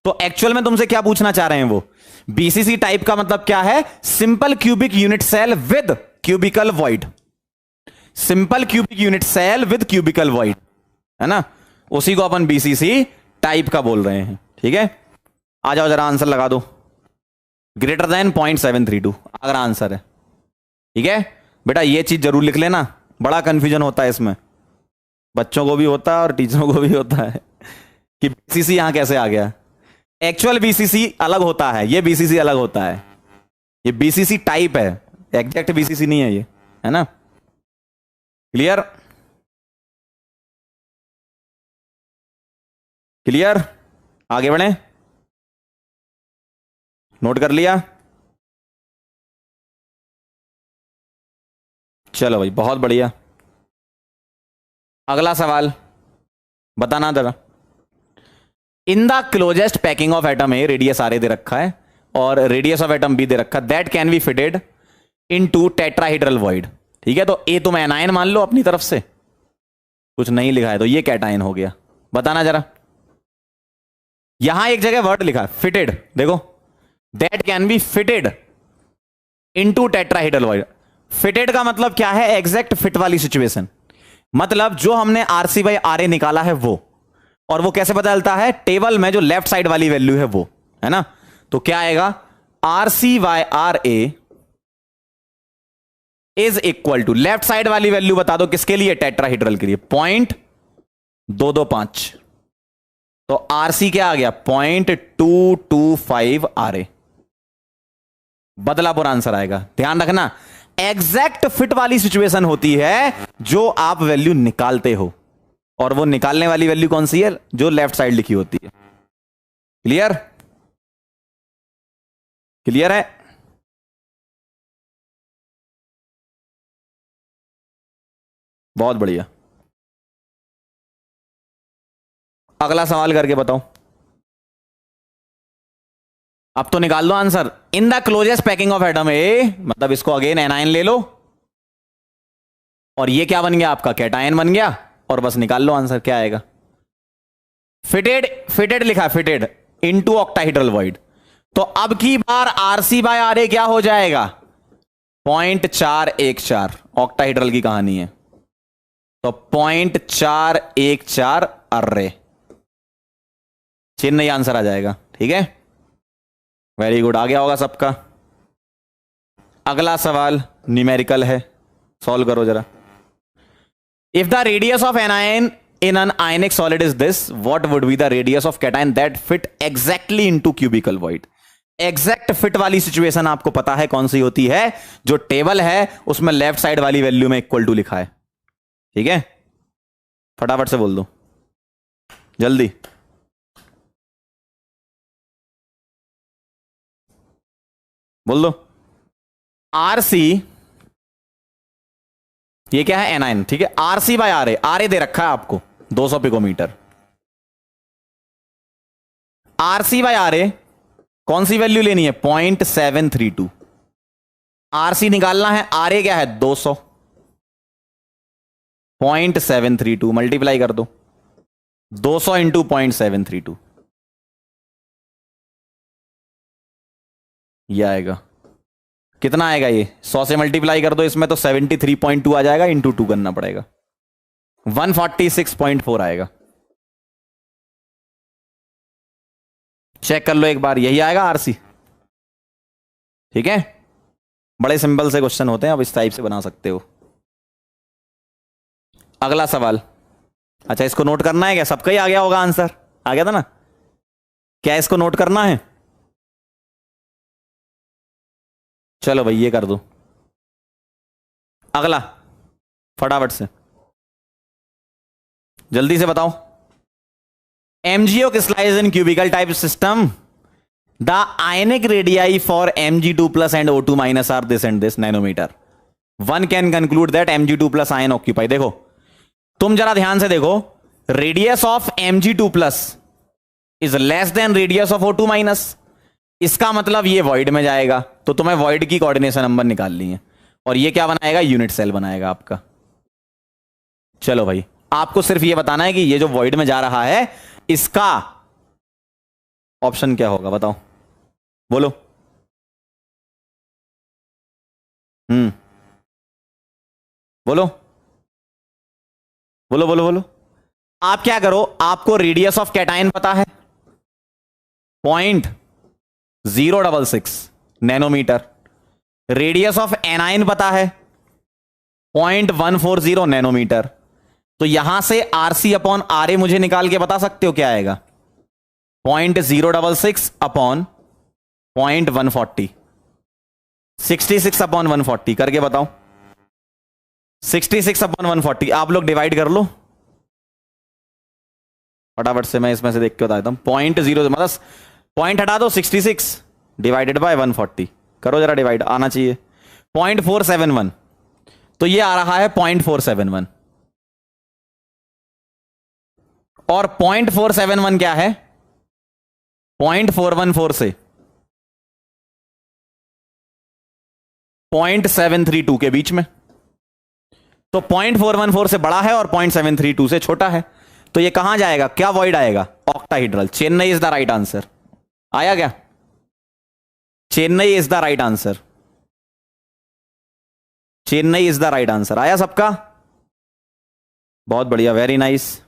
तो एक्चुअल में तुमसे क्या पूछना चाह रहे हैं वो, बीसीसी टाइप का मतलब क्या है, simple cubic unit cell with cubical void, simple cubic unit cell with cubical void, है ना, उसी को अपन बीसीसी टाइप का बोल रहे हैं, ठीक है। आ जाओ जरा आंसर लगा दो, ग्रेटर देन 0.732 अगर आंसर है, ठीक है। बेटा ये चीज जरूर लिख लेना, बड़ा कंफ्यूजन होता है इसमें, बच्चों को भी होता है और टीचरों को भी होता है कि बीसीसी यहां कैसे आ गया। एक्चुअल बीसीसी अलग होता है, ये बीसीसी अलग होता है, ये बीसीसी टाइप है, एग्जैक्ट बीसीसी नहीं है ये, है ना। क्लियर, क्लियर, आगे बढ़े, नोट कर लिया, चलो भाई बहुत बढ़िया। अगला सवाल बताना जरा, in the closest packing of atom A radius R A दे रखा है और रेडियस ऑफ एटम बी दे रखा है, that can be fitted into tetrahedral void, ठीक है। तो ए तुम एनायन मान लो अपनी तरफ से, कुछ नहीं लिखा है तो ये कैटायन हो गया, बताना जरा। यहां एक जगह वर्ड लिखा है फिटेड, देखो, that can be fitted into tetrahedral void. Fitted का मतलब क्या है, एग्जैक्ट फिट वाली सिचुएशन, मतलब जो हमने आरसी बाई आर ए निकाला है वो, और वो कैसे बदलता है, टेबल में जो लेफ्ट साइड वाली वैल्यू है वो, है ना। तो क्या आएगा, RC by R A is equal to, left side वाली वैल्यू बता दो किसके लिए, टेट्राहेड्रल के लिए, 0.225, तो आरसी क्या आ गया, 0.225 आर ए, बदलापुर आंसर आएगा। ध्यान रखना, एग्जैक्ट फिट वाली सिचुएशन होती है जो आप वैल्यू निकालते हो, और वो निकालने वाली वैल्यू कौन सी है, जो लेफ्ट साइड लिखी होती है। क्लियर, क्लियर है, बहुत बढ़िया। अगला सवाल करके बताओ, अब तो निकाल लो answer. In the closest packing of atom A, मतलब इसको अगेन एनायन ले लो, और ये क्या बन गया आपका, कैटायन बन गया, और बस निकाल लो आंसर क्या आएगा। फिटेड, फिटेड लिखा है, फिटेड इनटू ऑक्टाहेड्रल वॉइड, तो अब की बार आरसी बाय आर ए क्या हो जाएगा, 0.414, ऑक्टाहेड्रल की कहानी है, तो 0.414 अर्रे, चेन्नई आंसर आ जाएगा। ठीक है, वेरी गुड, आ गया होगा सबका। अगला सवाल न्यूमेरिकल है, सॉल्व करो जरा। If the radius of anion in an ionic solid is this, what would be the radius of cation that fit exactly into cubical void? Exact fit वाली सिचुएशन आपको पता है कौन सी होती है? जो टेबल है उसमें लेफ्ट साइड वाली वैल्यू में इक्वल टू लिखा है। ठीक है, फटाफट से बोल दो जल्दी। बोल दो। आरसी, ये क्या है? एनाइन। ठीक है, आरसी बाय आर ए दे रखा है आपको 200 पिकोमीटर। आरसी बाय आर ए कौन सी वैल्यू लेनी है? 0.732। आरसी निकालना है, आर ए क्या है? 200। 0.732 मल्टीप्लाई कर दो, 200 इंटू 0.732, ये आएगा कितना आएगा? ये 100 से मल्टीप्लाई कर दो इसमें तो 73.2 आ जाएगा, इंटू 2 करना पड़ेगा, 146.4 आएगा। चेक कर लो एक बार, यही आएगा आरसी। ठीक है, बड़े सिंपल से क्वेश्चन होते हैं, आप इस टाइप से बना सकते हो। अगला सवाल, अच्छा इसको नोट करना है क्या? सबका ही आ गया होगा आंसर, आ गया था ना? क्या इसको नोट करना है? चलो भाई ये कर दो। अगला फटाफट से जल्दी से बताओ। MgO crystallizes in cubical type system. The ionic radii for Mg2 plus and O2 minus are this and this nanometer. One can conclude that Mg2 plus ion occupy. देखो तुम जरा ध्यान से देखो, radius of Mg2 plus is less than radius of O2 minus. इसका मतलब ये void में जाएगा, तो तुम्हें वॉइड की कोऑर्डिनेशन नंबर निकालनी है, और ये क्या बनाएगा? यूनिट सेल बनाएगा आपका। चलो भाई, आपको सिर्फ ये बताना है कि ये जो वॉइड में जा रहा है इसका ऑप्शन क्या होगा, बताओ, बोलो। बोलो बोलो बोलो बोलो। आप क्या करो, आपको रेडियस ऑफ कैटायन पता है 0.066 नैनोमीटर, रेडियस ऑफ एनायन पता है 0.140 नैनोमीटर। तो यहां से आरसी अपॉन आर ए मुझे निकाल के बता सकते हो क्या आएगा? 0.066 अपॉन 0.140, 66 अपॉन 140 करके बताओ। 66 अपॉन 140 आप लोग डिवाइड कर लो फटाफट से, मैं इसमें से देख के बता देता हूं। 0.0 मतलब पॉइंट हटा दो, 66 डिवाइडेड बाय 140 करो जरा, डिवाइड आना चाहिए। 0.471, तो ये आ रहा है 0.471, और 0.471 क्या है? 0.414 से 0.732 के बीच में, तो 0.414 से बड़ा है और 0.732 से छोटा है, तो ये कहां जाएगा? क्या वॉइड आएगा? Octahedral. Chennai is the right answer. आया क्या? Chennai is the right answer. Chennai is the right answer. आया सबका? बहुत बढ़िया, वेरी नाइस।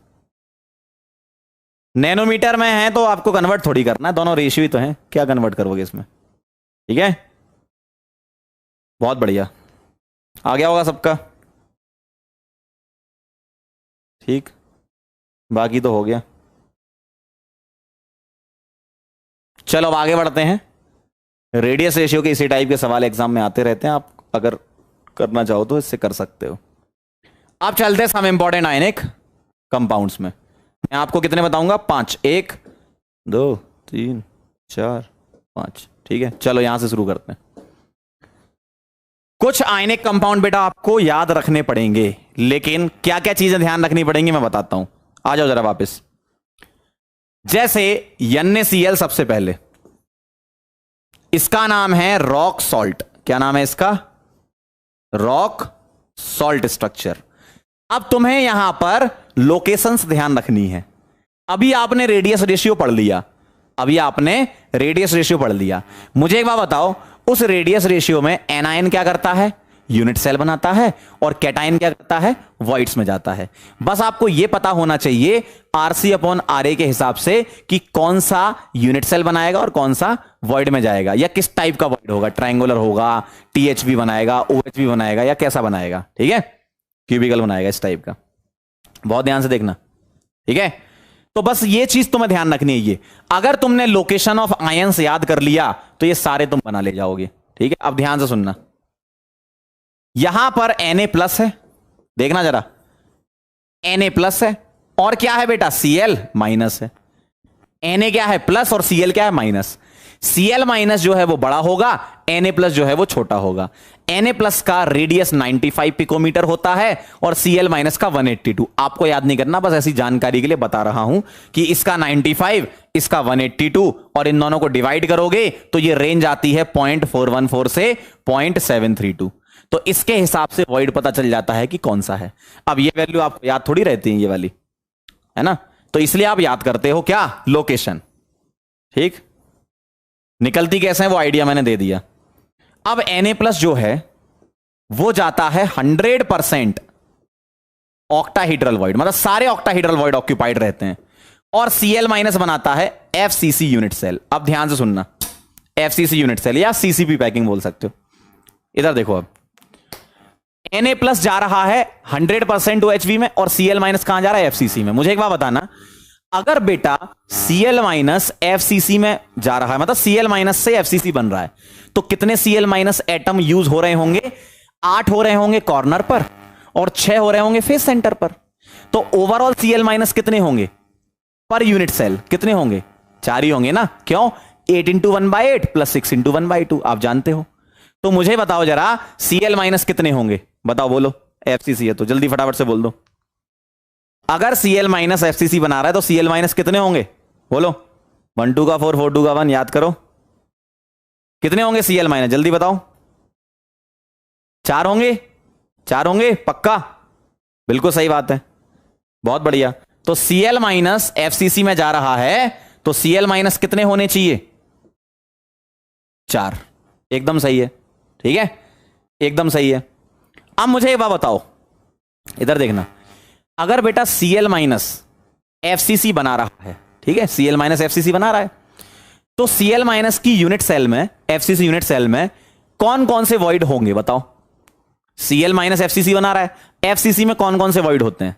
नैनोमीटर में है तो आपको कन्वर्ट थोड़ी करना है, दोनों रेशियो ही तो है, क्या कन्वर्ट करोगे इसमें? ठीक है, बहुत बढ़िया, आ गया होगा सबका। ठीक, बाकी तो हो गया। चलो अब आगे बढ़ते हैं। रेडियस रेशियो के इसी टाइप के सवाल एग्जाम में आते रहते हैं, आप अगर करना चाहो तो इससे कर सकते हो। अब चलते हैं सम इंपॉर्टेंट आयनिक कंपाउंड्स में। मैं आपको कितने बताऊंगा? 5, 1 2 3 4 5। ठीक है, चलो यहां से शुरू करते हैं। कुछ आयनिक कंपाउंड बेटा आपको याद रखने पड़ेंगे, लेकिन क्या क्या चीजें ध्यान रखनी पड़ेंगी मैं बताता हूं। आ जाओ जरा वापस। जैसे NaCl सबसे पहले, इसका नाम है रॉक सॉल्ट। क्या नाम है इसका? Rock salt structure. अब तुम्हें यहां पर लोकेशंस ध्यान रखनी है। अभी आपने रेडियस रेशियो पढ़ लिया, मुझे एक बात बताओ, उस रेडियस रेशियो में एनायन क्या करता है? यूनिट सेल बनाता है और कैटायन क्या करता है, वॉइड्स में जाता है। बस आपको यह पता होना चाहिए आरसी अपॉन आरए के हिसाब से कि कौन सा यूनिट सेल बनाएगा और कौन सा वॉइड में जाएगा, या किस टाइप का वॉइड होगा, ट्रायंगुलर होगा, टीएचबी बनाएगा, ओएचबी बनाएगा, या कैसा बनाएगा, ठीक है, क्यूबिकल बनाएगा, इस टाइप का। बहुत ध्यान से देखना, ठीक है। तो बस ये चीज तुम्हें ध्यान रखनी है। ये अगर तुमने लोकेशन ऑफ आयंस याद कर लिया तो ये सारे तुम बना ले जाओगे, ठीक है। अब ध्यान से सुनना, यहां पर Na+ है, देखना जरा, Na+ है, और क्या है बेटा, Cl- है। Na क्या है प्लस और Cl क्या है माइनस। Cl- जो है वो बड़ा होगा, Na+ जो है वो छोटा होगा। Na+ का रेडियस 95 पिकोमीटर होता है और Cl- का 182। आपको याद नहीं करना, बस ऐसी जानकारी के लिए बता रहा हूं कि इसका 95, इसका 182, और इन दोनों को डिवाइड करोगे तो ये रेंज आती है 0.414 से 0.732। तो इसके हिसाब से वॉइड पता चल जाता है कि कौन सा है। अब ये वैल्यू आपको याद थोड़ी रहती है, ये वाली, है ना, तो इसलिए आप याद करते हो क्या, लोकेशन, ठीक। निकलती कैसे है वो आइडिया मैंने दे दिया। अब Na+ जो है वो जाता है 100% ऑक्टाहीड्रल वॉइड, मतलब सारे ऑक्टाहीड्रल वॉइड ऑक्यूपाइड रहते हैं, और Cl- बनाता है FCC यूनिट सेल। अब ध्यान से सुनना, FCC यूनिट सेल या CCP पैकिंग बोल सकते हो। इधर देखो, अब Na+ जा रहा है 100% OHV में और Cl- कहां जा रहा है, FCC में। मुझे एक बात बताना, अगर बेटा Cl- FCC में जा रहा है, मतलब Cl- से FCC बन रहा है, तो कितने Cl- एटम यूज हो रहे होंगे, 8 हो रहे होंगे कॉर्नर पर और 6 हो रहे होंगे फेस सेंटर पर। तो ओवरऑल Cl- कितने होंगे पर यूनिट सेल, कितने होंगे, 4 ही होंगे ना। क्यों, 8 इंटू 1/8 प्लस 6 इंटू 1/2, आप जानते हो। तो मुझे बताओ जरा Cl- कितने होंगे, बताओ, बोलो। FCC है तो जल्दी फटाफट से बोल दो। अगर Cl- FCC बना रहा है तो Cl- कितने होंगे, बोलो। 1 2 का 4, 4 2 का 1, याद करो कितने होंगे Cl-, जल्दी बताओ। 4 होंगे, 4 होंगे पक्का, बिल्कुल सही बात है, बहुत बढ़िया। तो Cl- FCC में जा रहा है तो Cl- कितने होने चाहिए, 4, एकदम सही है, ठीक है, एकदम सही है। अब मुझे एक बात बताओ, इधर देखना, अगर बेटा Cl- FCC बना रहा है, ठीक है, Cl- FCC बना रहा है, तो Cl- की यूनिट सेल में, FCC यूनिट सेल में कौन कौन से वॉइड होंगे, बताओ। Cl- FCC बना रहा है, FCC में कौन कौन से वॉइड होते हैं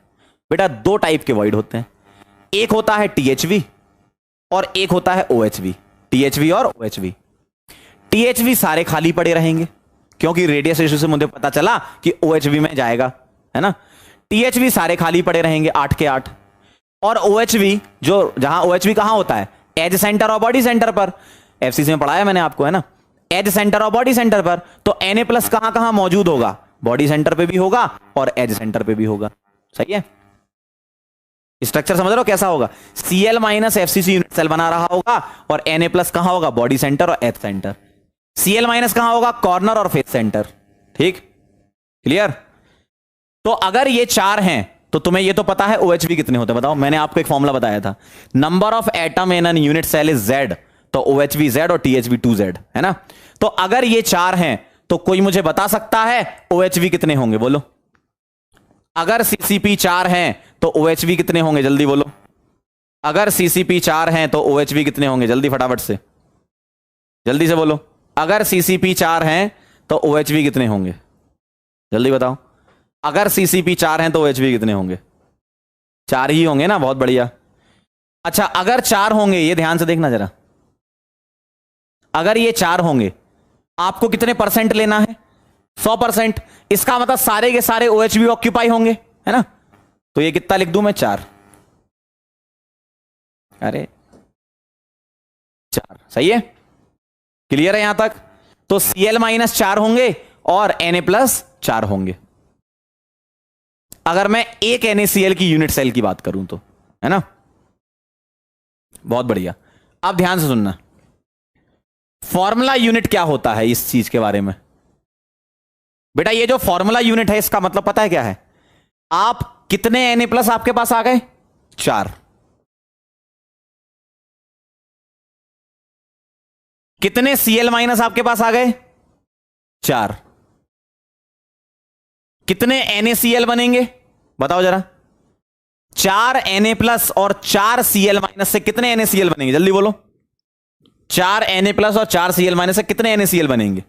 बेटा, 2 टाइप के वॉइड होते हैं, एक होता है THV और एक होता है OHV। THV और OHV, THV सारे खाली पड़े रहेंगे क्योंकि रेडियस रेशियो से मुझे पता चला कि OHV में जाएगा, है ना। THV सारे खाली पड़े रहेंगे 8 के 8, और OHV जो, जहां OHV कहां होता है, एज सेंटर और बॉडी सेंटर पर। FCC में पढ़ाया मैंने आपको, है ना, एज सेंटर और बॉडी सेंटर पर। तो Na+ कहां कहां मौजूद होगा, बॉडी सेंटर पे भी होगा और एज सेंटर पे भी होगा, सही है। स्ट्रक्चर समझ रहे हो कैसा होगा, Cl- FCC यूनिट सेल बना रहा होगा और Na+ कहां होगा, बॉडी सेंटर और एज सेंटर। Cl- कहां होगा, कॉर्नर और फेस सेंटर, ठीक, क्लियर। तो अगर ये 4 हैं तो तुम्हें ये तो पता है OHV कितने होते हैं, बताओ। मैंने आपको एक फॉर्मूला बताया था, number of atom in an unit cell is Z, तो OHV Z और THV 2Z, है ना। तो अगर ये 4 हैं तो कोई मुझे बता सकता है OHV कितने होंगे, बोलो। अगर CCP 4 हैं तो OHV कितने होंगे, जल्दी बोलो। अगर CCP 4 हैं तो OHV कितने होंगे, जल्दी फटाफट से, जल्दी से बोलो। अगर CCP 4 हैं तो OHV कितने होंगे, जल्दी बताओ। अगर CCP 4 हैं तो OHV कितने होंगे, 4 ही होंगे ना, बहुत बढ़िया। अच्छा, अगर 4 होंगे, ये ध्यान से देखना जरा, अगर ये 4 होंगे, आपको कितने परसेंट लेना है, 100%। इसका मतलब सारे के सारे OHV ऑक्यूपाई होंगे, है ना। तो ये कितना लिख दूं मैं, 4, अरे 4, सही है, क्लियर है यहां तक। तो Cl- 4 होंगे और Na+ 4 होंगे, अगर मैं एक NaCl की यूनिट सेल की बात करूं तो, है ना, बहुत बढ़िया। अब ध्यान से सुनना, फॉर्मूला यूनिट क्या होता है इस चीज के बारे में बेटा। ये जो फॉर्मूला यूनिट है इसका मतलब पता है क्या है, आप कितने Na+ आपके पास आ गए, 4, कितने Cl- आपके पास आ गए, 4, कितने NaCl बनेंगे बताओ जरा। 4 Na प्लस और 4 Cl माइनस से कितने NaCl बनेंगे जल्दी बोलो। 4 Na प्लस और 4 Cl माइनस से कितने NaCl बनेंगे,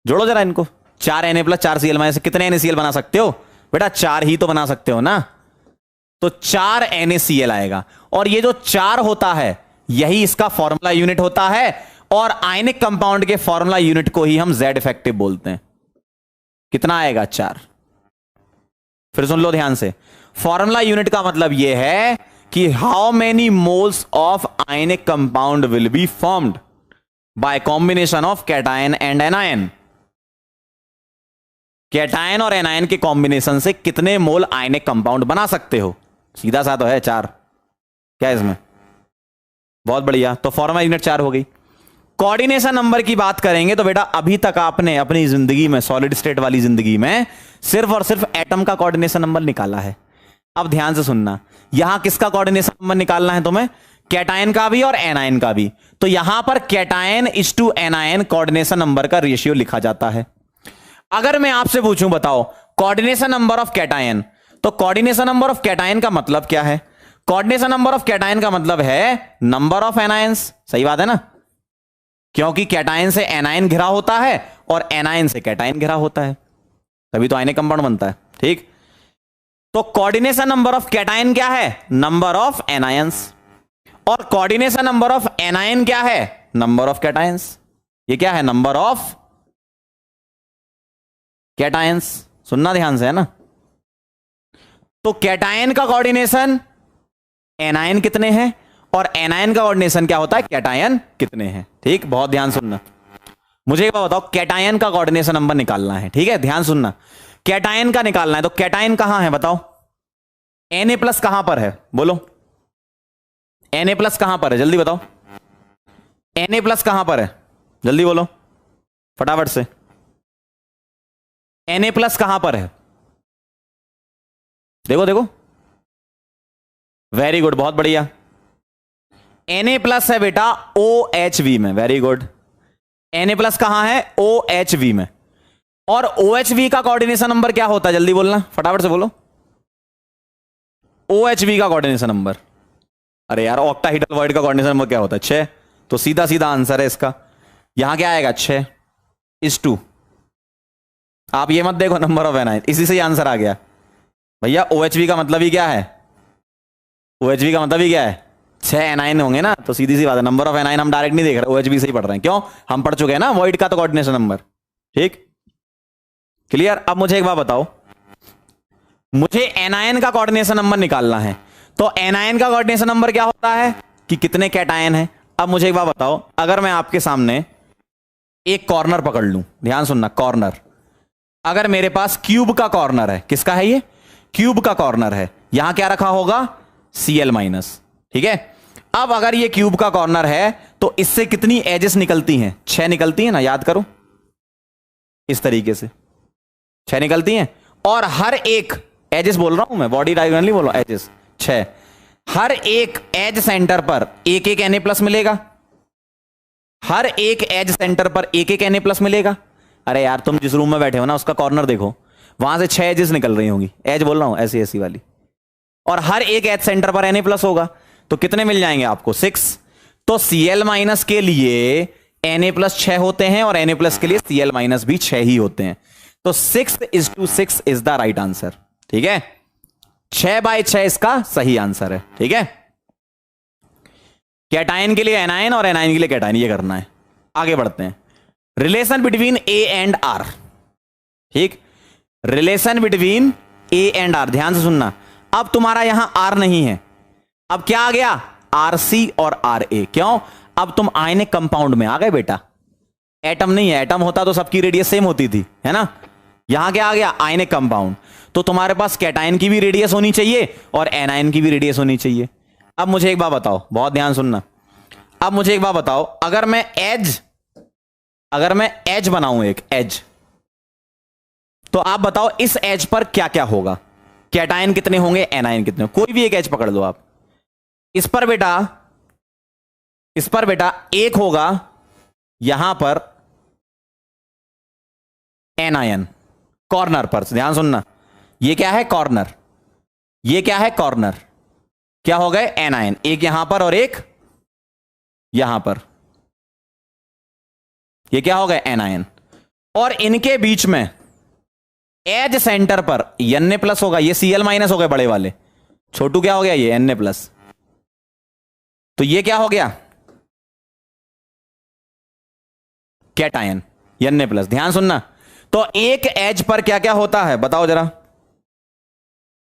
जोड़ो जरा इनको। 4 Na प्लस 4 Cl माइनस से कितने NaCl बना सकते हो बेटा, 4 ही तो बना सकते हो ना। तो 4 NaCl आएगा, और ये जो 4 होता है यही इसका फॉर्मूला यूनिट होता है, और आयनिक कंपाउंड के फॉर्मूला यूनिट को ही हम Z इफेक्टिव बोलते हैं। कितना आएगा 4। फिर सुन लो ध्यान से, फॉर्मूला यूनिट का मतलब यह है कि how many moles of ionic compound will be formed by combination of cation and anion. Cation और एनायन के कॉम्बिनेशन से कितने मोल आयनिक कंपाउंड बना सकते हो, सीधा सा तो है 4। क्या इसमें, बहुत बढ़िया। तो फॉर्मूला यूनिट 4 हो गई। कोऑर्डिनेशन नंबर की बात करेंगे तो बेटा अभी तक आपने अपनी जिंदगी में, सॉलिड स्टेट वाली जिंदगी में, सिर्फ और सिर्फ एटम का कोऑर्डिनेशन नंबर निकाला है। अब ध्यान से सुनना, यहां किसका कोऑर्डिनेशन नंबर निकालना है तुम्हें, कैटायन का भी और एनायन का भी। तो यहां पर cation is to anion coordination number का रेशियो लिखा जाता है। अगर मैं आपसे पूछूं बताओ कोऑर्डिनेशन नंबर ऑफ कैटायन, तो कोऑर्डिनेशन नंबर ऑफ कैटायन का मतलब क्या है। कोऑर्डिनेशन नंबर ऑफ कैटायन का मतलब है नंबर ऑफ एनायंस। सही बात है ना, क्योंकि कैटायन से एनायन घिरा होता है और एनायन से कैटायन घिरा होता है, तभी तो आयनिक कंपाउंड बनता है। ठीक, तो कोऑर्डिनेशन नंबर ऑफ कैटायन क्या है, नंबर ऑफ एनायंस, और कोऑर्डिनेशन नंबर ऑफ एनायन क्या है, नंबर ऑफ कैटायंस। ये क्या है, नंबर ऑफ कैटायंस। सुनना ध्यान से, है ना। तो कैटायन का कोऑर्डिनेशन एनायन कितने हैं, और एनायन का कोऑर्डिनेशन क्या होता है, कैटायन कितने हैं। ठीक, बहुत ध्यान सुनना। मुझे एक बात बताओ, कैटायन का कोऑर्डिनेशन नंबर निकालना है, ठीक है, ध्यान सुनना। कैटायन का निकालना है, तो कैटायन कहां है बताओ, Na प्लस कहां पर है बोलो, Na प्लस कहां पर है जल्दी बताओ, Na प्लस कहां पर है जल्दी बोलो फटाफट से। Na प्लस कहां पर है, देखो देखो, वेरी गुड, बहुत बढ़िया। Na प्लस है बेटा OHV में, वेरी गुड। Na प्लस कहां है, OHV में। और OHV का कोऑर्डिनेशन नंबर क्या होता है जल्दी बोलना फटाफट से बोलो, OHV का कोऑर्डिनेशन नंबर। अरे यार, ऑक्टाहेड्रल वॉइड का कोऑर्डिनेशन नंबर क्या होता है, 6। तो सीधा सीधा आंसर है इसका, यहां क्या आएगा 6:2। आप ये मत देखो नंबर ऑफ एनायन, इसी से आंसर आ गया भैया। OHV का मतलब ही क्या है, OHV का मतलब ही क्या है, 6 एनायन होंगे ना, तो सीधी सी बात है, नंबर ऑफ एनायन हम डायरेक्ट नहीं देख रहे, OHV से ही पढ़ रहे हैं। क्यों, हम पढ़ चुके हैं ना वॉइड का तो कोऑर्डिनेशन नंबर। ठीक, क्लियर। अब मुझे एक बात बताओ, मुझे एनायन का कोऑर्डिनेशन नंबर निकालना है, तो एनायन का कोऑर्डिनेशन नंबर क्या होता है कि कितने कैटायन है। अब मुझे एक बात बताओ, अगर मैं आपके सामने एक कॉर्नर पकड़ लूं, ध्यान सुनना, कॉर्नर, अगर मेरे पास क्यूब का कॉर्नर है, किसका है ये, क्यूब का कॉर्नर है, यहां क्या रखा होगा, Cl माइनस। ठीक है, अब अगर ये क्यूब का कॉर्नर है तो इससे कितनी एजेस निकलती हैं, 6 निकलती हैं ना, याद करो, इस तरीके से 6 निकलती हैं। और हर एक एजेस बोल रहा हूं मैं, बॉडी डायगोनल नहीं बोल रहा, एजेस 6। हर एक एज सेंटर पर एक एक Na प्लस मिलेगा, हर एक एज सेंटर पर एक एक Na प्लस मिलेगा। अरे यार, तुम जिस रूम में बैठे हो ना उसका कॉर्नर देखो, वहां से 6 एजेस निकल रही होंगी, एज बोल रहा हूं ऐसी ऐसी वाली, और हर एक एज सेंटर पर Na प्लस होगा, तो कितने मिल जाएंगे आपको, 6। तो Cl माइनस के लिए Na प्लस 6 होते हैं, और Na प्लस के लिए Cl माइनस भी 6 ही होते हैं। तो 6:6 इज द राइट आंसर। ठीक है, 6/6 इसका सही आंसर है। ठीक है, कैटायन के लिए एनायन और एनायन के लिए कैटायन, ये करना है। आगे बढ़ते हैं, relation between A and R। ठीक, relation between A and R, ध्यान से सुनना। अब तुम्हारा यहां R नहीं है, अब क्या आ गया, RC और RA। क्यों, अब तुम आयनिक कंपाउंड में आ गए बेटा, एटम नहीं है, एटम होता तो सबकी रेडियस सेम होती थी, है ना। यहां क्या आ गया, आयनिक कंपाउंड, तो तुम्हारे पास कैटायन की भी रेडियस होनी चाहिए और एनायन की भी रेडियस होनी चाहिए। अब मुझे एक बात बताओ, बहुत ध्यान सुनना, अब मुझे एक बात बताओ, अगर मैं एज बनाऊं, एक एज, तो आप बताओ इस एज पर क्या क्या होगा, कैटायन कितने होंगे, एनायन कितने, कोई भी एक एज पकड़ लो आप। इस पर बेटा एक होगा यहां पर एनायन, कॉर्नर पर, ध्यान सुनना, ये क्या है कॉर्नर, ये क्या है कॉर्नर, क्या हो गए एनायन, एक यहां पर और एक यहां पर, ये क्या हो गए एनायन, और इनके बीच में एज सेंटर पर Na प्लस होगा, ये Cl माइनस हो गए बड़े वाले, छोटू क्या हो गया ये Na प्लस, तो ये क्या हो गया कैटायन Na प्लस। ध्यान सुनना, तो एक एज पर क्या क्या होता है बताओ जरा,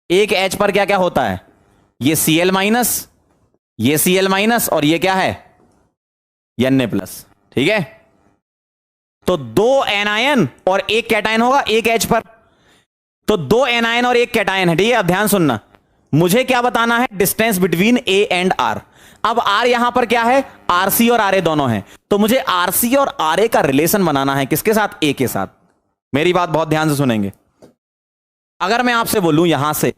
एक एज पर क्या क्या होता है, ये Cl माइनस, ये Cl माइनस, और ये क्या है Na प्लस, ठीक है। तो दो एनायन और एक कैटायन होगा एक एज पर, तो दो एनायन और एक कैटायन है, ठीक है। अब ध्यान सुनना, मुझे क्या बताना है, distance between A and R. अब आर यहां पर क्या है, आरसी और आरए दोनों हैं, तो मुझे आरसी और आरए का रिलेशन बनाना है, किसके साथ, ए के साथ। मेरी बात बहुत ध्यान से सुनेंगे, अगर मैं आपसे बोलूं यहां से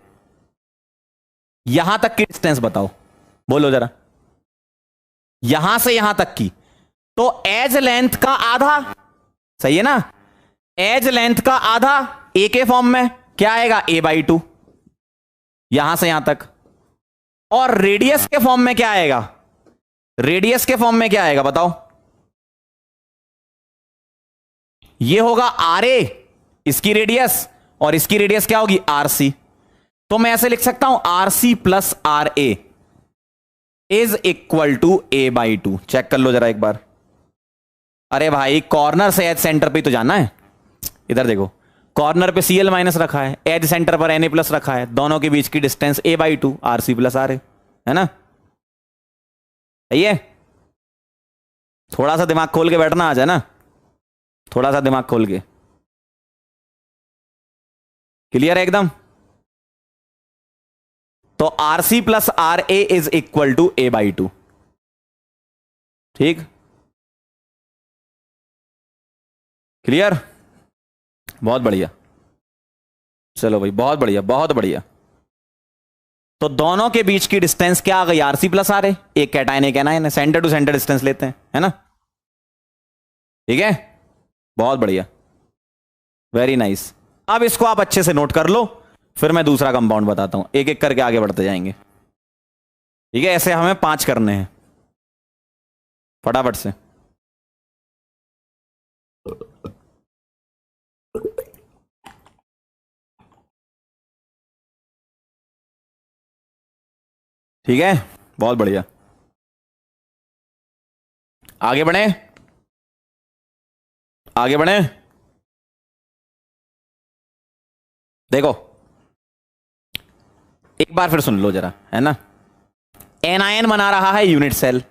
यहां तक की डिस्टेंस बताओ, बोलो जरा, यहां से यहां तक की, तो एज लेंथ का आधा, सही है ना, एज लेंथ का आधा ए के फॉर्म में क्या आएगा a/2, यहां से यहां तक, और रेडियस के फॉर्म में क्या आएगा, रेडियस के फॉर्म में क्या आएगा बताओ, ये होगा RA, इसकी रेडियस, और इसकी रेडियस क्या होगी RC। तो मैं ऐसे लिख सकता हूं RC plus RA is equal to a/2। Check कर लो जरा एक बार, अरे भाई कॉर्नर से एज सेंटर पे तो जाना है, इधर देखो, कॉर्नर पे Cl माइनस रखा है, एज सेंटर पर Na प्लस रखा है, दोनों के बीच की distance a/2 RC plus RA है ना, ये थोड़ा सा दिमाग खोल के बैठना आ जाए ना, थोड़ा सा दिमाग खोल के, क्लियर है एकदम। तो RC plus RA is equal to a/2, ठीक, क्लियर, बहुत बढ़िया, चलो भाई बहुत बढ़िया बहुत बढ़िया। तो दोनों के बीच की डिस्टेंस क्या आ गई RC प्लस RA, एक कैटायन एक एनायन है, सेंटर टू सेंटर डिस्टेंस लेते हैं, है ना, ठीक है, बहुत बढ़िया, वेरी नाइस। अब इसको आप अच्छे से नोट कर लो, फिर मैं दूसरा कंपाउंड बताता हूं, एक एक करके आगे बढ़ते जाएंगे, ठीक है। ऐसे हमें 5 करने हैं फटाफट से। ठीक है, बहुत बढ़िया, आगे बढ़े आगे बढ़े। देखो एक बार फिर सुन लो जरा, है ना, एनायन बना रहा है यूनिट सेल,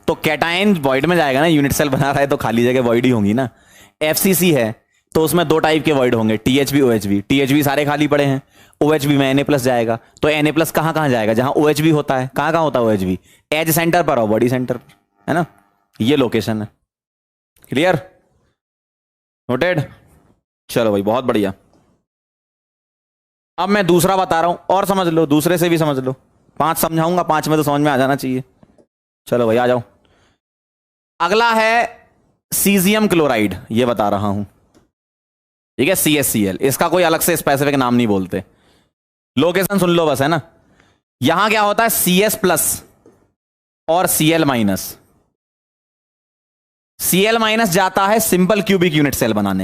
तो कैटायन वॉइड में जाएगा ना, यूनिट सेल बना रहा है तो खाली जगह वॉइड ही होंगी ना। FCC है तो उसमें दो टाइप के वॉइड होंगे, THB OHB, THB सारे खाली पड़े हैं, OHB में Na प्लस जाएगा, तो Na प्लस कहां कहां जाएगा, जहां OHB होता है, कहां कहां होता है OHB, एज सेंटर पर और बॉडी सेंटर पर, है ना, ये लोकेशन है, क्लियर, नोटेड। चलो भाई बहुत बढ़िया। अब मैं दूसरा बता रहा हूं और समझ लो, दूसरे से भी समझ लो, 5 समझाऊंगा, 5 में तो समझ में आ जाना चाहिए। चलो भाई आ जाओ, अगला है सीजियम क्लोराइड, ये बता रहा हूं, ठीक है, CaCl, इसका कोई अलग से स्पेसिफिक नाम नहीं बोलते, लोकेशन सुन लो बस, है ना। यहां क्या होता है Cs प्लस और Cl माइनस, Cl माइनस जाता है सिंपल क्यूबिक यूनिट सेल बनाने,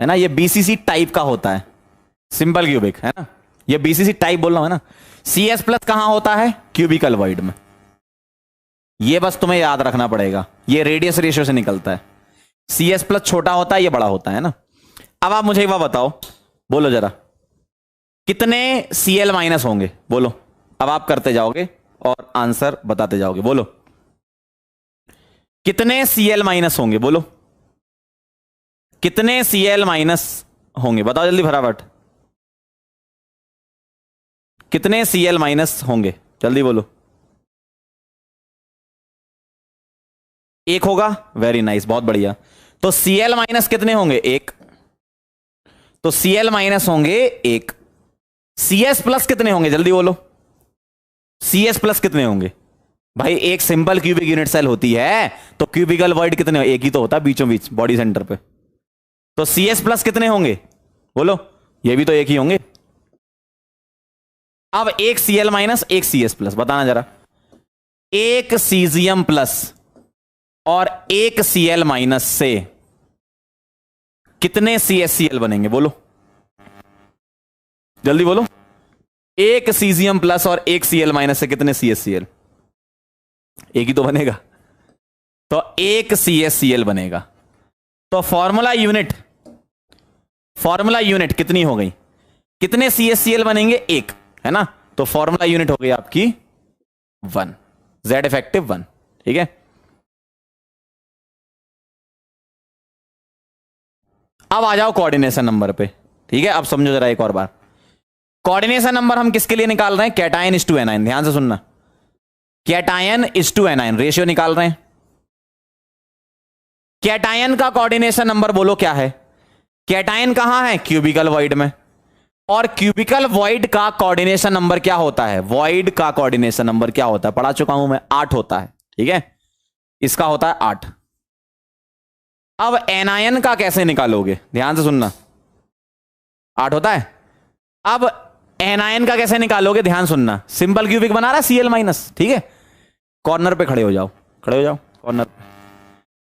है ना, ये BCC टाइप का होता है, सिंपल क्यूबिक, है ना, ये BCC टाइप बोल रहा हूं, है ना। Cs प्लस कहां होता है क्यूबिकल वॉइड में, ये बस तुम्हें याद रखना पड़ेगा, ये रेडियस रेशियो से निकलता है, Cs प्लस छोटा होता है, ये बड़ा होता है ना। अब आप मुझे एक बार बताओ, बोलो जरा, कितने Cl माइनस होंगे, बोलो, अब आप करते जाओगे और आंसर बताते जाओगे, बोलो कितने Cl माइनस होंगे, बोलो कितने Cl माइनस होंगे, बताओ जल्दी फटाफट, कितने Cl माइनस होंगे, जल्दी बोलो। एक होगा, वेरी नाइस, बहुत बढ़िया। तो Cl माइनस कितने होंगे, एक, तो Cl माइनस होंगे एक। Cs प्लस कितने होंगे, जल्दी बोलो, Cs प्लस कितने होंगे भाई, एक सिंपल क्यूबिक यूनिट सेल होती है तो क्यूबिकल वॉइड कितने, एक ही तो होता है बीचों बीच बॉडी सेंटर पे, तो सी एस प्लस कितने होंगे बोलो, ये भी तो एक ही होंगे। अब एक सी एल माइनस एक सी एस प्लस, बताना जरा। एक सीजियम प्लस और एक सी एल माइनस से कितने सी एस सी एल बनेंगे बोलो, जल्दी बोलो। एक सीजियम प्लस और एक सी एल माइनस से कितने सी एस सी एल? एक ही तो बनेगा, तो एक सी एस सी एल बनेगा। तो फॉर्मूला यूनिट, फॉर्मूला यूनिट कितनी हो गई, कितने सी एस सी एल बनेंगे? एक, है ना। तो फॉर्मूला यूनिट हो गई आपकी 1, जेड इफेक्टिव 1। ठीक है, अब आ जाओ कोऑर्डिनेशन नंबर पे। ठीक है, अब समझो जरा एक और बार। कोऑर्डिनेशन नंबर हम किसके लिए निकाल रहे हैं? कैटायन इज टू एनायन, ध्यान से सुनना। Cation is to anion ratio निकाल रहे हैं। कैटायन का कोऑर्डिनेशन नंबर बोलो क्या है? कैटायन कहां है? क्यूबिकल वॉइड में। और क्यूबिकल वॉइड का कोऑर्डिनेशन नंबर क्या होता है? वॉइड का कोऑर्डिनेशन नंबर क्या होता है? पढ़ा चुका हूं मैं, 8 होता है। ठीक है, इसका होता है 8। अब एनायन का कैसे निकालोगे? ध्यान से सुनना, 8 होता है। अब एनायन का कैसे निकालोगे? ध्यान सुनना, सिंपल क्यूबिक बना रहा है सीएल माइनस। ठीक है, कॉर्नर पे खड़े हो जाओ, खड़े हो जाओ कॉर्नर पे।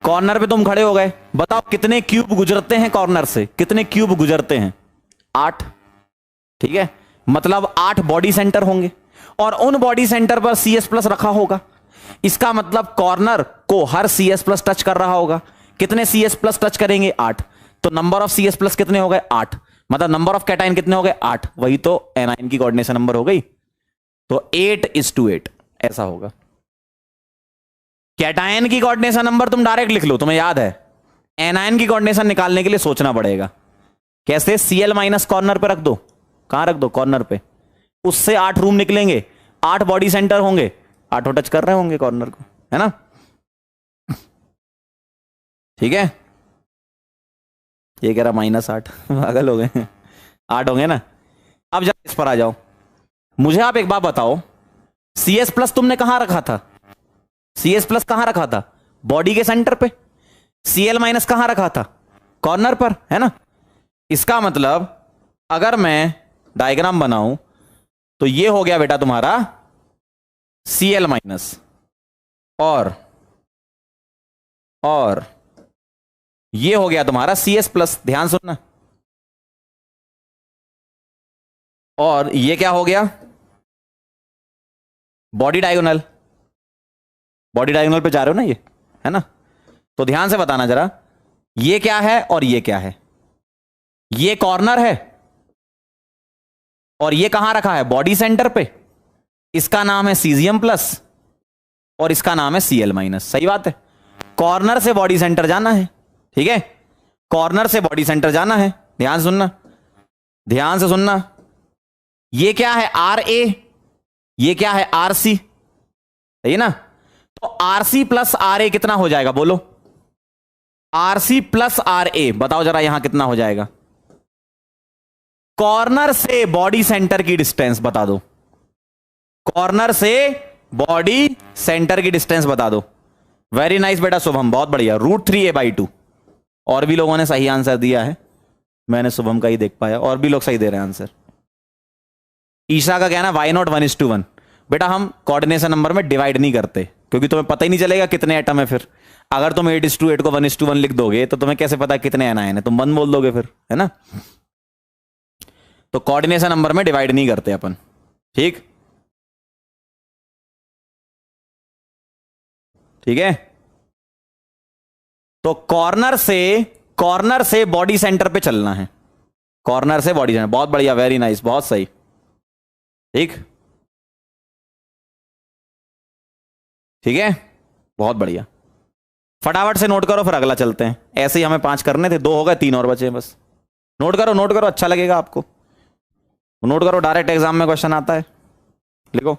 कॉर्नर पे तुम खड़े हो गए, बताओ कितने क्यूब गुजरते हैं कॉर्नर से? कितने क्यूब गुजरते हैं? 8। ठीक है, मतलब 8 बॉडी सेंटर होंगे और उन बॉडी सेंटर पर सी एस प्लस रखा होगा। इसका मतलब कॉर्नर को हर सी एस प्लस टच कर रहा होगा। कितने सी एस प्लस टच करेंगे? 8। तो number of C S plus कितने हो गए? 8। मतलब नंबर ऑफ कैटायन कितने हो गए? 8। वही तो एनायन की कोऑर्डिनेशन नंबर हो गई। तो 8:8 ऐसा होगा। कैटायन की कोऑर्डिनेशन नंबर तुम डायरेक्ट लिख लो, तुम्हें याद है। एनायन की कोऑर्डिनेशन निकालने के लिए सोचना पड़ेगा। कैसे? सीएल माइनस कॉर्नर पे रख दो। कहां रख दो? कॉर्नर पे। उससे 8 रूम निकलेंगे, 8 बॉडी सेंटर होंगे, 8 टच कर रहे होंगे कॉर्नर को, है ना। ठीक है, ये कह रहा -8 पागल हो गए 8 होंगे ना। अब जब इस पर आ जाओ, मुझे आप एक बात बताओ, सी एस प्लस तुमने कहां रखा था? सी एस प्लस कहां रखा था? बॉडी के सेंटर पे। सी एल माइनस कहां रखा था? कॉर्नर पर, है ना। इसका मतलब अगर मैं डायग्राम बनाऊं तो ये हो गया बेटा तुम्हारा सी एल माइनस, और ये हो गया तुम्हारा सी एस प्लस। ध्यान सुनना, और ये क्या हो गया? Body diagonal. बॉडी डायगोनल पे जा रहे हो ना ये, है ना। तो ध्यान से बताना जरा, ये क्या है और ये क्या है? ये कॉर्नर है और ये कहां रखा है? बॉडी सेंटर पे। इसका नाम है सीजियम प्लस और इसका नाम है सीएल माइनस। सही बात है, कॉर्नर से बॉडी सेंटर जाना है। ठीक है, कॉर्नर से बॉडी सेंटर जाना है। ध्यान सुनना, ध्यान से सुनना। ये क्या है? आर ए, ये क्या है? R C. सही है ना। तो R C plus R A कितना हो जाएगा बोलो? R C plus R A, बताओ जरा यहां कितना हो जाएगा? कॉर्नर से बॉडी सेंटर की डिस्टेंस बता दो। कॉर्नर से बॉडी सेंटर की डिस्टेंस बता दो। वेरी नाइस बेटा शुभम, बहुत बढ़िया। √3a/2। और भी लोगों ने सही आंसर दिया है, मैंने शुभम का ही देख पाया, और भी लोग सही दे रहे हैं आंसर। ईशा का कहना वाई नॉट 1:1। बेटा हम कोऑर्डिनेशन नंबर में डिवाइड नहीं करते, क्योंकि तुम्हें पता ही नहीं चलेगा कितने एटम है। फिर अगर तुम 8:8 को 1:1 लिख दोगे तो तुम्हें कैसे पता कितने एनायन है? तुम 1 बोल दोगे फिर, है ना। तो कोऑर्डिनेशन नंबर में डिवाइड नहीं करते अपन। ठीक, ठीक है। तो कॉर्नर से बॉडी सेंटर पे चलना है। कॉर्नर से बॉडी सेंटर, बहुत बढ़िया, वेरी नाइस, बहुत सही। ठीक, ठीक है, बहुत बढ़िया। फटाफट से नोट करो, फिर अगला चलते हैं। ऐसे ही हमें 5 करने थे, 2 हो गए, 3 और बचे हैं बस। नोट करो, नोट करो, अच्छा लगेगा आपको। नोट करो, डायरेक्ट एग्जाम में क्वेश्चन आता है। लिखो।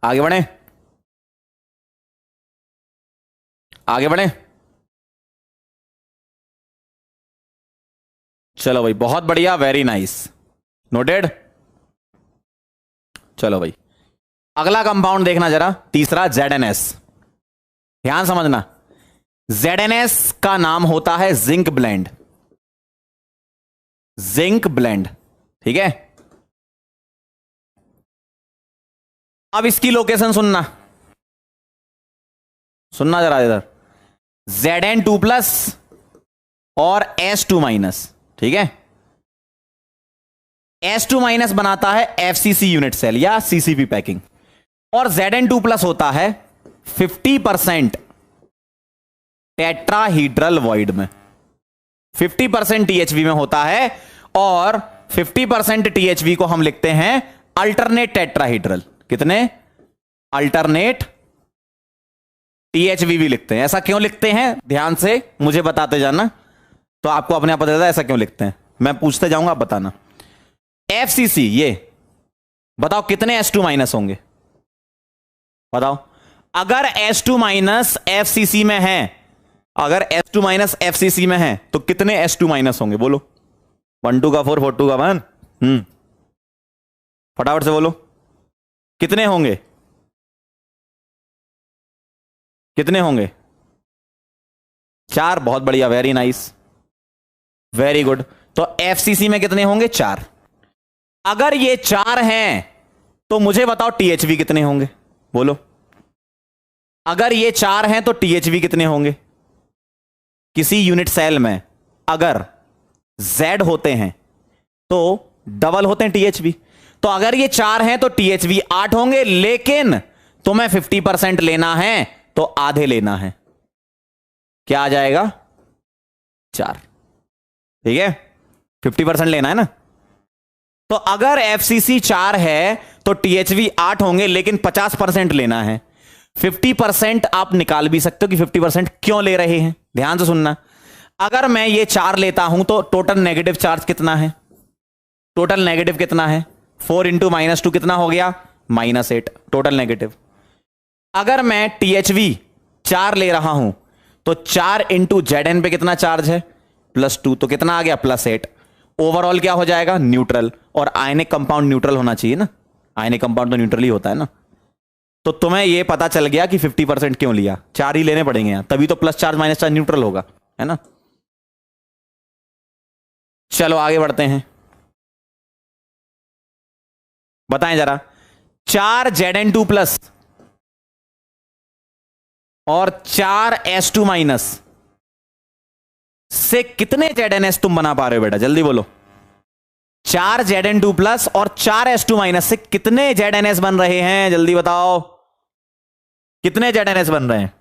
आगे बढ़े। आगे बढ़े। चलो भाई, बहुत बढ़िया, वेरी नाइस, नोटेड। चलो भाई, अगला कंपाउंड देखना जरा, तीसरा ZnS। ध्यान समझना, ZnS का नाम होता है जिंक ब्लेंड। जिंक ब्लेंड, ठीक है। अब इसकी लोकेशन सुनना, सुनना जरा इधर, Zn2+ और S2-, ठीक है। S2- बनाता है FCC यूनिट सेल या CCP पैकिंग, और Zn2+ होता है 50% टेट्राहीड्रल वॉइड में, 50% THV में होता है, और 50% THV को हम लिखते हैं अल्टरनेट टेट्राहीड्रल। कितने? अल्टरनेट THV भी लिखते हैं। ऐसा क्यों लिखते हैं, ध्यान से मुझे बताते जाना, तो आपको अपने आप पता चलता है ऐसा क्यों लिखते हैं। मैं पूछते जाऊंगा, आप बताना। FCC, ये बताओ कितने S2- होंगे, बताओ। अगर S2- FCC में है, अगर S2- FCC में है तो कितने S2- होंगे, बोलो। 1 2 का 4, 4 2 का 1, फटाफट से बोलो, कितने होंगे, कितने होंगे? 4, बहुत बढ़िया, वेरी नाइस, वेरी गुड। तो FCC में कितने होंगे? 4। अगर ये 4 हैं तो मुझे बताओ THV कितने होंगे, बोलो। अगर ये 4 हैं तो THV कितने होंगे? किसी यूनिट सेल में अगर Z होते हैं तो डबल होते हैं THV। तो अगर ये 4 हैं तो THV 8 होंगे, लेकिन तुम्हें 50% लेना है तो आधे लेना है। क्या आ जाएगा? 4, ठीक है। 50% लेना है ना। तो अगर FCC 4 है तो THV 8 होंगे, लेकिन 50% लेना है। 50% आप निकाल भी सकते हो कि 50% क्यों ले रहे हैं, ध्यान से सुनना। अगर मैं ये 4 लेता हूं तो टोटल नेगेटिव चार्ज कितना है? टोटल नेगेटिव कितना है? 4 × -2 कितना हो गया? -8, टोटल नेगेटिव। अगर मैं THV 4 ले रहा हूं तो 4 × Zn पे कितना चार्ज है? +2, तो कितना आ गया? +8। ओवरऑल क्या हो जाएगा? न्यूट्रल। और आयनिक कंपाउंड न्यूट्रल होना चाहिए ना, आयनिक कंपाउंड तो न्यूट्रल ही होता है ना। तो तुम्हें यह पता चल गया कि 50% क्यों लिया। 4 ही लेने पड़ेंगे यहां, तभी तो plus charge minus charge neutral होगा, है ना। चलो आगे बढ़ते हैं, बताएं जरा। 4 Zn2+ और 4 S2- से कितने ZnS तुम बना पा रहे हो बेटा, जल्दी बोलो। 4 Zn2+ और 4 S2- से कितने ZnS बन रहे हैं, जल्दी बताओ। कितने ZnS बन रहे हैं,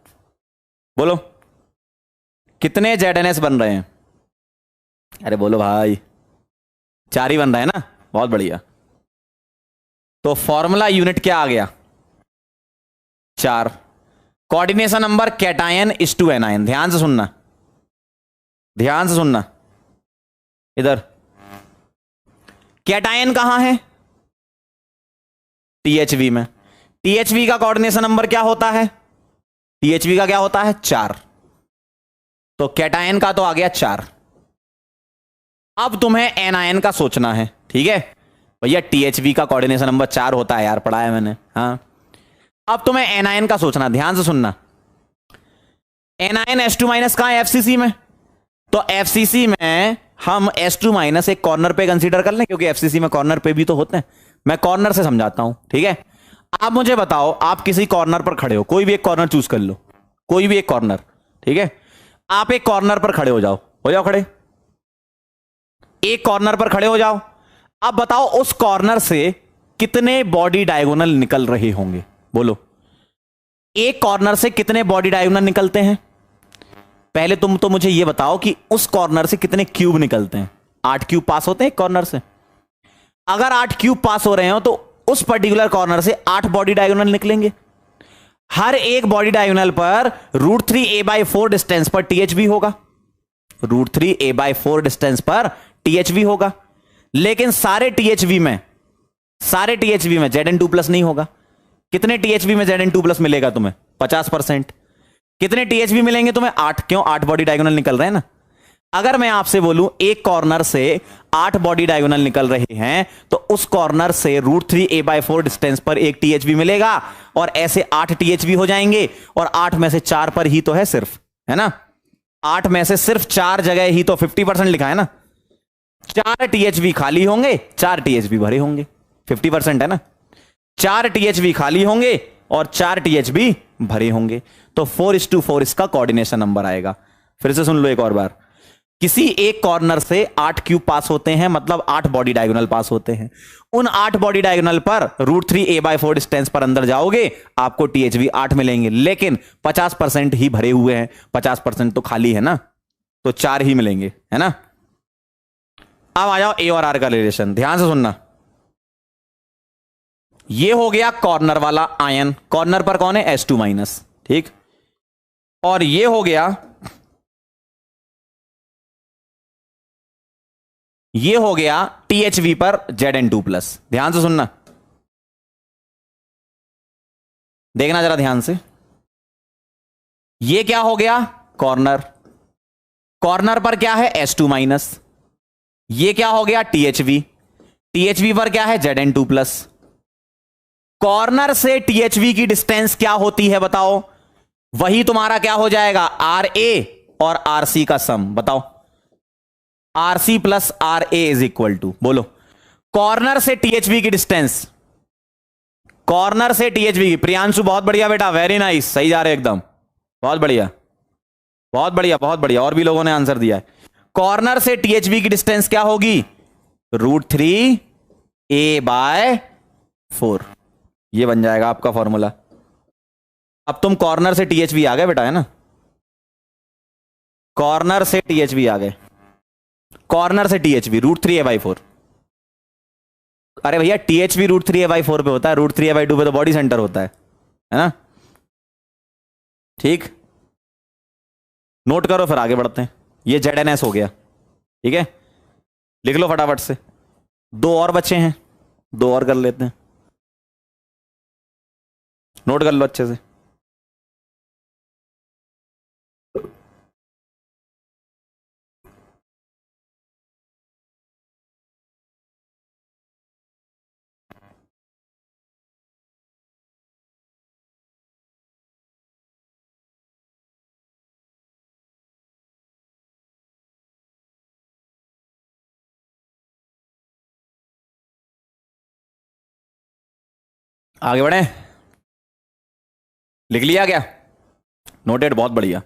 बोलो। कितने ZnS बन रहे हैं? अरे बोलो भाई। 4 ही बन रहा है ना, बहुत बढ़िया। तो फॉर्मूला यूनिट क्या आ गया? 4। Coordination number cation is to anion. ध्यान से सुनना, ध्यान से सुनना। इधर कैटायन कहां है? THV में। THV का कोऑर्डिनेशन नंबर क्या होता है? THV का क्या होता है? 4। तो कैटायन का तो आ गया 4। अब तुम्हें एनायन का सोचना है, ठीक है भैया। THV का कोऑर्डिनेशन नंबर 4 होता है यार, पढ़ा है मैंने, हाँ। अब तुम्हें एनायन का सोचना, ध्यान से सुनना। एनायन S2- कहां है? FCC में। तो FCC में हम S2- एक कॉर्नर पे कंसीडर कर लें, क्योंकि FCC में कॉर्नर पे भी तो होते हैं। मैं कॉर्नर से समझाता हूं, ठीक है। आप मुझे बताओ, आप किसी कॉर्नर पर खड़े हो, कोई भी एक कॉर्नर चूज कर लो, कोई भी एक कॉर्नर, ठीक है। आप एक कॉर्नर पर खड़े हो जाओ खड़े। एक कॉर्नर पर खड़े हो जाओ। अब बताओ उस कॉर्नर से कितने बॉडी डायगोनल निकल रहे होंगे, बोलो। एक कॉर्नर से कितने बॉडी डायगोनल निकलते हैं? पहले तुम तो मुझे यह बताओ कि उस कॉर्नर से कितने क्यूब निकलते हैं। 8 क्यूब पास होते हैं एक कॉर्नर से। अगर 8 क्यूब पास हो रहे हो तो उस पर्टिकुलर कॉर्नर से 8 बॉडी डायगोनल निकलेंगे। हर एक बॉडी डायगोनल पर √3a/4 डिस्टेंस पर THV होगा। √3a/4 डिस्टेंस पर THV होगा। लेकिन सारे THV में Zn2+ नहीं होगा। कितने THV में Zn2+ मिलेगा तुम्हें? 50%। कितने टीएचबी मिलेंगे तुम्हें? 8। क्यों? 8 बॉडी डायगोनल निकल रहे हैं ना। अगर मैं आपसे बोलूं एक कॉर्नर से 8 बॉडी डायगोनल निकल रहे हैं तो उस कॉर्नर से √3a/4 डिस्टेंस पर एक टीएचबी मिलेगा और ऐसे 8 टीएचबी हो जाएंगे और 8 में से 4 पर ही तो है सिर्फ, है ना। 8 में से सिर्फ 4 जगह ही तो 50% लिखा है ना। 4 टीएचबी खाली होंगे, 4 टीएचबी भरे होंगे, 50% है ना। 4 टीएचबी खाली होंगे और 4 टीएचबी भरे होंगे, तो 4:4 इसका कोऑर्डिनेशन नंबर आएगा। फिर से सुन लो एक और बार। किसी एक कॉर्नर से 8 क्यूब पास होते हैं, मतलब 8 बॉडी डायगोनल पास होते हैं। उन 8 बॉडी डायगोनल पर √3a/4 डिस्टेंस पर अंदर जाओगे, आपको टीएचबी 8 मिलेंगे, लेकिन 50% ही भरे हुए हैं, 50% तो खाली है ना, तो 4 ही मिलेंगे, है ना। अब आ जाओ ए और आर का रिलेशन, ध्यान से सुनना। ये हो गया कॉर्नर वाला आयन, कॉर्नर पर कौन है? S2-, ठीक। और ये हो गया, ये हो गया THV पर Zn2+। ध्यान से सुनना, देखना जरा ध्यान से। ये क्या हो गया? कॉर्नर। कॉर्नर पर क्या है? S2-। ये क्या हो गया? THV। THV पर क्या है? Zn2+। कॉर्नर से THV की डिस्टेंस क्या होती है बताओ? वही तुम्हारा क्या हो जाएगा? RA और RC का सम। बताओ, RC + RA = बोलो। कॉर्नर से THV की डिस्टेंस, कॉर्नर से THV की, प्रियांशु बहुत बढ़िया बेटा, वेरी नाइस, सही जा रहे एकदम, बहुत बढ़िया, बहुत बढ़िया, बहुत बढ़िया। और भी लोगों ने आंसर दिया है। कॉर्नर से THV की डिस्टेंस क्या होगी? √3a/4। ये बन जाएगा आपका फॉर्मूला। अब तुम कॉर्नर से THV आ गए बेटा, है ना। कॉर्नर से THV आ गए, कॉर्नर से THV √3a/4। अरे भैया THV √3a/4 पे होता है, √3a/2 पे तो बॉडी सेंटर होता है ना। ठीक, नोट करो, फिर आगे बढ़ते हैं। ये ZNS हो गया, ठीक है, लिख लो फटाफट से। 2 और बचे हैं, 2 और कर लेते हैं, नोट कर लो अच्छे से। आगे बढ़े, लिख लिया क्या? नोटेड, बहुत बढ़िया।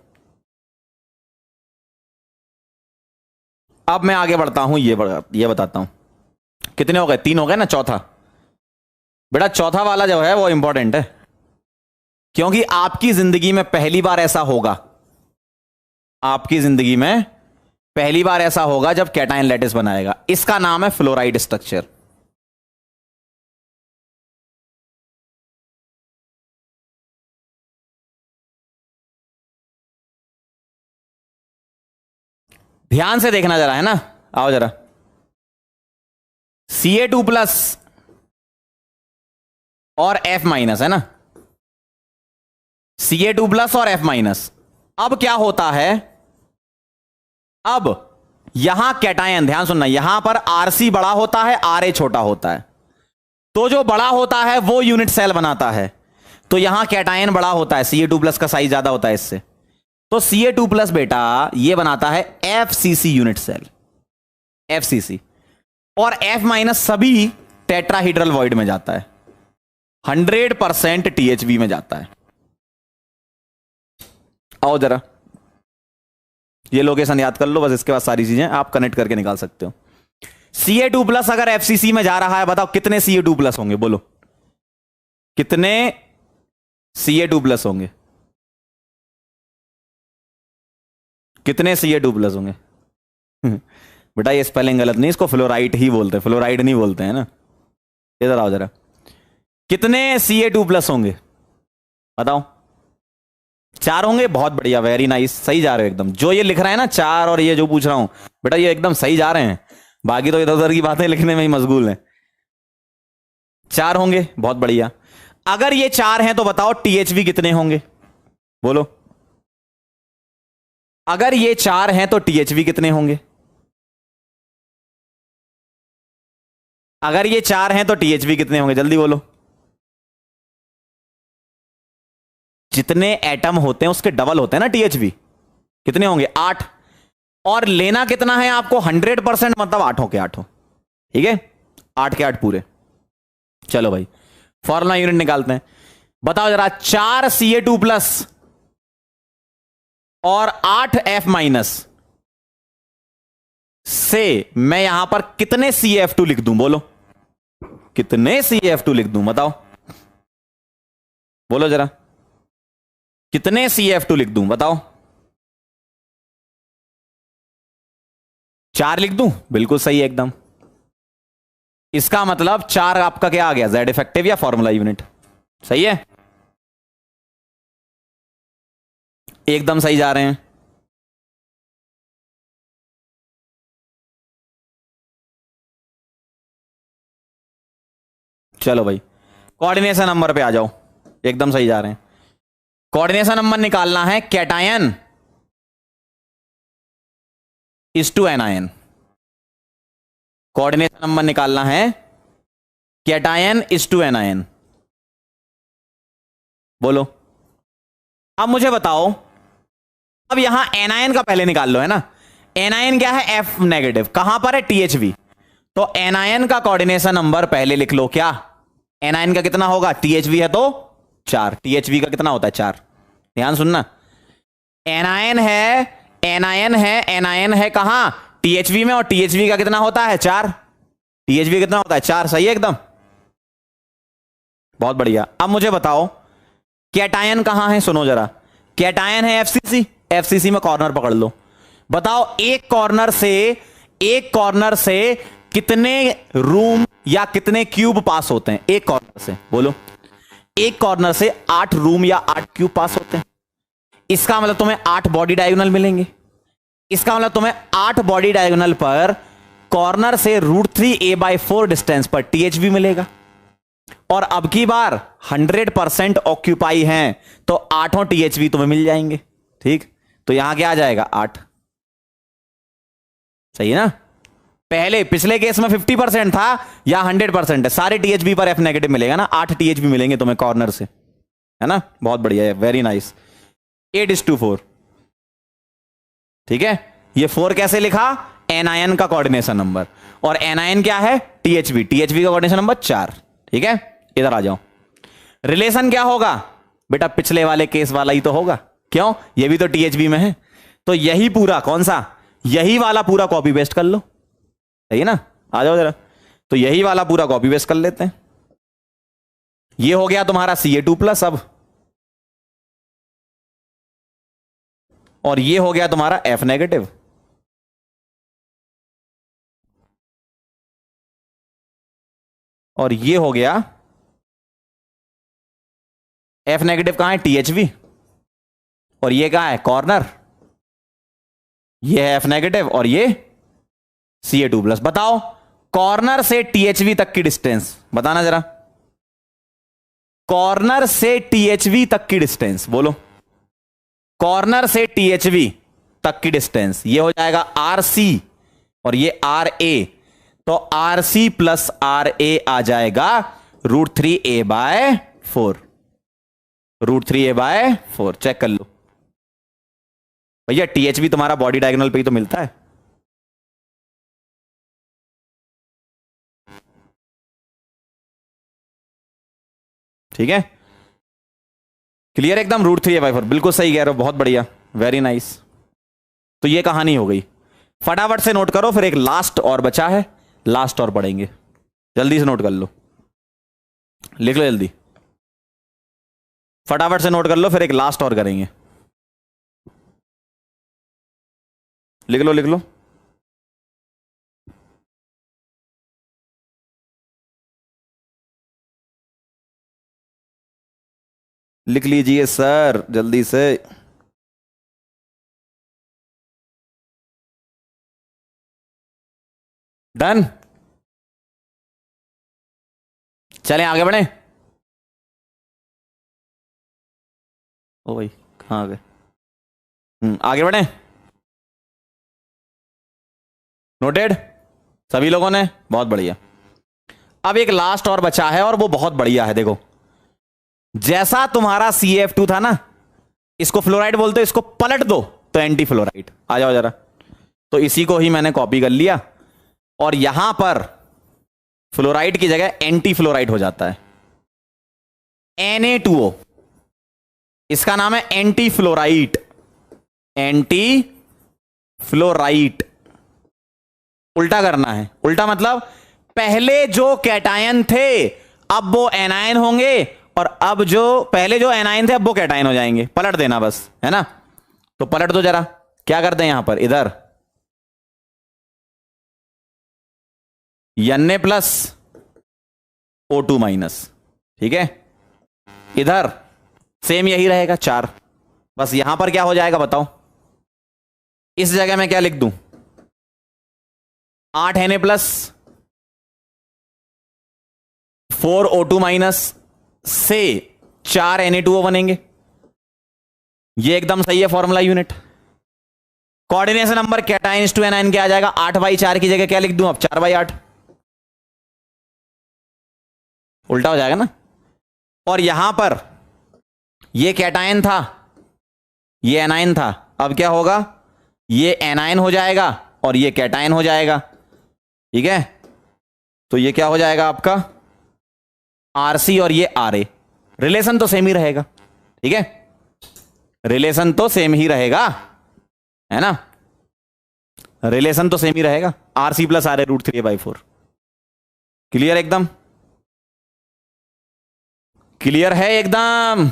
अब मैं आगे बढ़ता हूं, ये बताता हूं। कितने हो गए? 3 हो गए ना। चौथा बेटा, चौथा वाला जो है वो इंपॉर्टेंट है, क्योंकि आपकी जिंदगी में पहली बार ऐसा होगा, आपकी जिंदगी में पहली बार ऐसा होगा जब कैटायन लैटिस बनाएगा। इसका नाम है फ्लोराइड स्ट्रक्चर। ध्यान से देखना जरा, है ना। आओ जरा, Ca2+ और F- है ना, Ca2+ और F-। अब क्या होता है? अब यहां कैटायन, ध्यान सुनना, यहां पर RC बड़ा होता है, RA छोटा होता है। तो जो बड़ा होता है वो यूनिट सेल बनाता है, तो यहां कैटायन बड़ा होता है, Ca2+ का साइज ज्यादा होता है इससे। तो Ca2+ बेटा ये बनाता है FCC यूनिट सेल, FCC। और F- सभी टेट्राहीड्रल वॉइड में जाता है, 100% THV में जाता है। आओ जरा, ये लोकेशन याद कर लो बस, इसके बाद सारी चीजें आप कनेक्ट करके निकाल सकते हो। Ca2+ अगर FCC में जा रहा है, बताओ कितने Ca2+ होंगे? बोलो कितने Ca2+ होंगे? कितने Ca2+ होंगे? बेटा ये स्पेलिंग गलत नहीं, इसको फ्लोराइड ही बोलते हैं, फ्लोराइड नहीं बोलते हैं ना। इधर आओ जरा, कितने Ca2+ होंगे बताओ? 4 होंगे, बहुत बढ़िया, वेरी नाइस, सही जा रहे हो एकदम। जो ये लिख रहा है ना 4, और ये जो पूछ रहा हूं बेटा, ये एकदम सही जा रहे हैं। बाकी तो इधर उधर की बातें लिखने में ही मशगूल हैं। 4 होंगे, बहुत बढ़िया। अगर ये 4 हैं तो बताओ THV कितने होंगे? बोलो, अगर ये 4 हैं तो टीएचवी कितने होंगे? अगर ये 4 हैं तो टीएचवी कितने होंगे? जल्दी बोलो। जितने एटम होते हैं उसके डबल होते हैं ना टीएचवी। कितने होंगे? 8। और लेना कितना है आपको? 100%, मतलब 8 के 8। ठीक है, 8 के 8 पूरे। चलो भाई, फॉर्मूला यूनिट निकालते हैं। बताओ जरा, 4 Ca2 प्लस और 8 F माइनस से मैं यहां पर कितने CF2 लिख दूं? बोलो, कितने CF2 लिख दूं? बताओ, बोलो जरा, कितने CF2 लिख दूं? बताओ। 4 लिख दूं? बिल्कुल सही है एकदम। इसका मतलब 4 आपका क्या आ गया? Z इफेक्टिव या फॉर्मूला यूनिट। सही है, एकदम सही जा रहे हैं। चलो भाई, कोऑर्डिनेशन नंबर पे आ जाओ। एकदम सही जा रहे हैं। कोऑर्डिनेशन नंबर निकालना है cation is to anion. Coordination number निकालना है कैटायन इज टू एनायन। बोलो, अब मुझे बताओ। अब यहां एनायन का पहले निकाल लो, है ना। एनायन क्या है? F negative. कहां पर है? THV। तो एनायन का कोऑर्डिनेशन नंबर पहले लिख लो। क्या एनायन का कितना होगा? THV है तो 4। THV का कितना होता है? 4। ध्यान सुनना, एनायन है, एनायन है, एनायन है कहां? THV में। और THV का कितना होता है? 4। THV कितना होता है? 4। सही है एकदम, बहुत बढ़िया। अब मुझे बताओ, कैटायन कहां है? सुनो जरा, कैटायन है FCC। FCC में कॉर्नर पकड़ लो। बताओ, एक कॉर्नर से कितने रूम या कितने क्यूब पास होते हैं? एक कॉर्नर से, बोलो। एक कॉर्नर से 8 रूम या 8 क्यूब पास होते हैं। इसका मतलब तुम्हें 8 बॉडी डायगोनल मिलेंगे। इसका मतलब तुम्हें 8 बॉडी डायगोनल पर कॉर्नर से √3a/4 डिस्टेंस पर THV मिलेगा। और अब की बार 100% ऑक्यूपाई हैं, तो 8 THV तुम्हें मिल जाएंगे। ठीक, तो यहां क्या आ जाएगा? 8। सही है ना। पहले पिछले केस में 50% था, या 100% है। सारे THV पर F नेगेटिव मिलेगा ना। 8 THV मिलेंगे तुम्हें कॉर्नर से, है ना। बहुत बढ़िया है, वेरी नाइस। 8:4। ठीक है, ये 4 कैसे लिखा? एनायन का कोऑर्डिनेशन नंबर। और एनायन क्या है? THV। THV का कोऑर्डिनेशन नंबर 4। ठीक है, इधर आ जाओ। रिलेशन क्या होगा बेटा? पिछले वाले केस वाला ही तो होगा। क्यों? ये भी तो THV में है। तो यही पूरा, कौन सा? यही वाला पूरा कॉपी पेस्ट कर लो। सही है ना, आ जाओ जरा। तो यही वाला पूरा कॉपी पेस्ट कर लेते हैं। ये हो गया तुम्हारा Ca2 प्लस। अब और ये हो गया तुम्हारा F नेगेटिव। और ये हो गया F नेगेटिव। कहां है? THV। और ये कहां है? कॉर्नर। ये है F नेगेटिव और ये Ca2 प्लस। बताओ, कॉर्नर से THV तक की डिस्टेंस बताना जरा। कॉर्नर से THV तक की डिस्टेंस, बोलो। कॉर्नर से THV तक की डिस्टेंस ये हो जाएगा RC और ये RA। तो RC प्लस RA आ जाएगा √3a/4। √3a/4 चेक कर लो भैया। THV तुम्हारा बॉडी डायगोनल पे ही तो मिलता है। ठीक है, क्लियर एकदम। √3a/4 बिल्कुल सही कह रहे हो, बहुत बढ़िया, वेरी नाइस। तो ये कहानी हो गई। फटाफट से नोट करो, फिर एक लास्ट और बचा है, लास्ट और पढ़ेंगे। जल्दी से नोट कर लो, लिख लो जल्दी, फटाफट से नोट कर लो, फिर एक लास्ट और करेंगे। लिख लो लिख लो। लिख लीजिए सर जल्दी से। डन, चलें आगे बढ़े। ओ भाई कहाँ आ गए? आगे बढ़े। नोटेड सभी लोगों ने? बहुत बढ़िया। अब एक लास्ट और बचा है और वो बहुत बढ़िया है। देखो, जैसा तुम्हारा CF2 था ना, इसको फ्लोराइड बोलते हो, इसको पलट दो तो एंटी फ्लोराइड। आ जाओ जरा। तो इसी को ही मैंने कॉपी कर लिया और यहां पर फ्लोराइड की जगह एंटी फ्लोराइड हो जाता है, Na2O। इसका नाम है एंटी फ्लोराइड। एंटी फ्लोराइड उल्टा करना है। उल्टा मतलब पहले जो कैटायन थे अब वो एनायन होंगे, और अब जो पहले जो एनायन थे अब वो कैटायन हो जाएंगे। पलट देना बस, है ना? तो पलट दो जरा। क्या करते हैं यहां पर? इधर Na प्लस O2 माइनस, ठीक है? इधर सेम यही रहेगा 4। बस यहां पर क्या हो जाएगा बताओ? इस जगह में क्या लिख दूं? 8 Na प्लस 4 O2 माइनस से 4 Na2O बनेंगे। ये एकदम सही है formula unit. Coordination number cations to anion क्या आ जाएगा? 8/4 की जगह क्या लिख दूं अब? 4/8। उल्टा हो जाएगा ना? और यहां पर ये कैटायन था, ये एनायन था, अब क्या होगा? ये एनायन हो जाएगा और ये कैटायन हो जाएगा, ठीक है? तो ये क्या हो जाएगा आपका? RC और ये RA। रिलेशन तो सेम ही रहेगा, ठीक है? रिलेशन तो सेम ही रहेगा, है ना? रिलेशन तो सेम ही रहेगा। RC plus RA √3a/4। Clear? एकदम क्लियर है एकदम।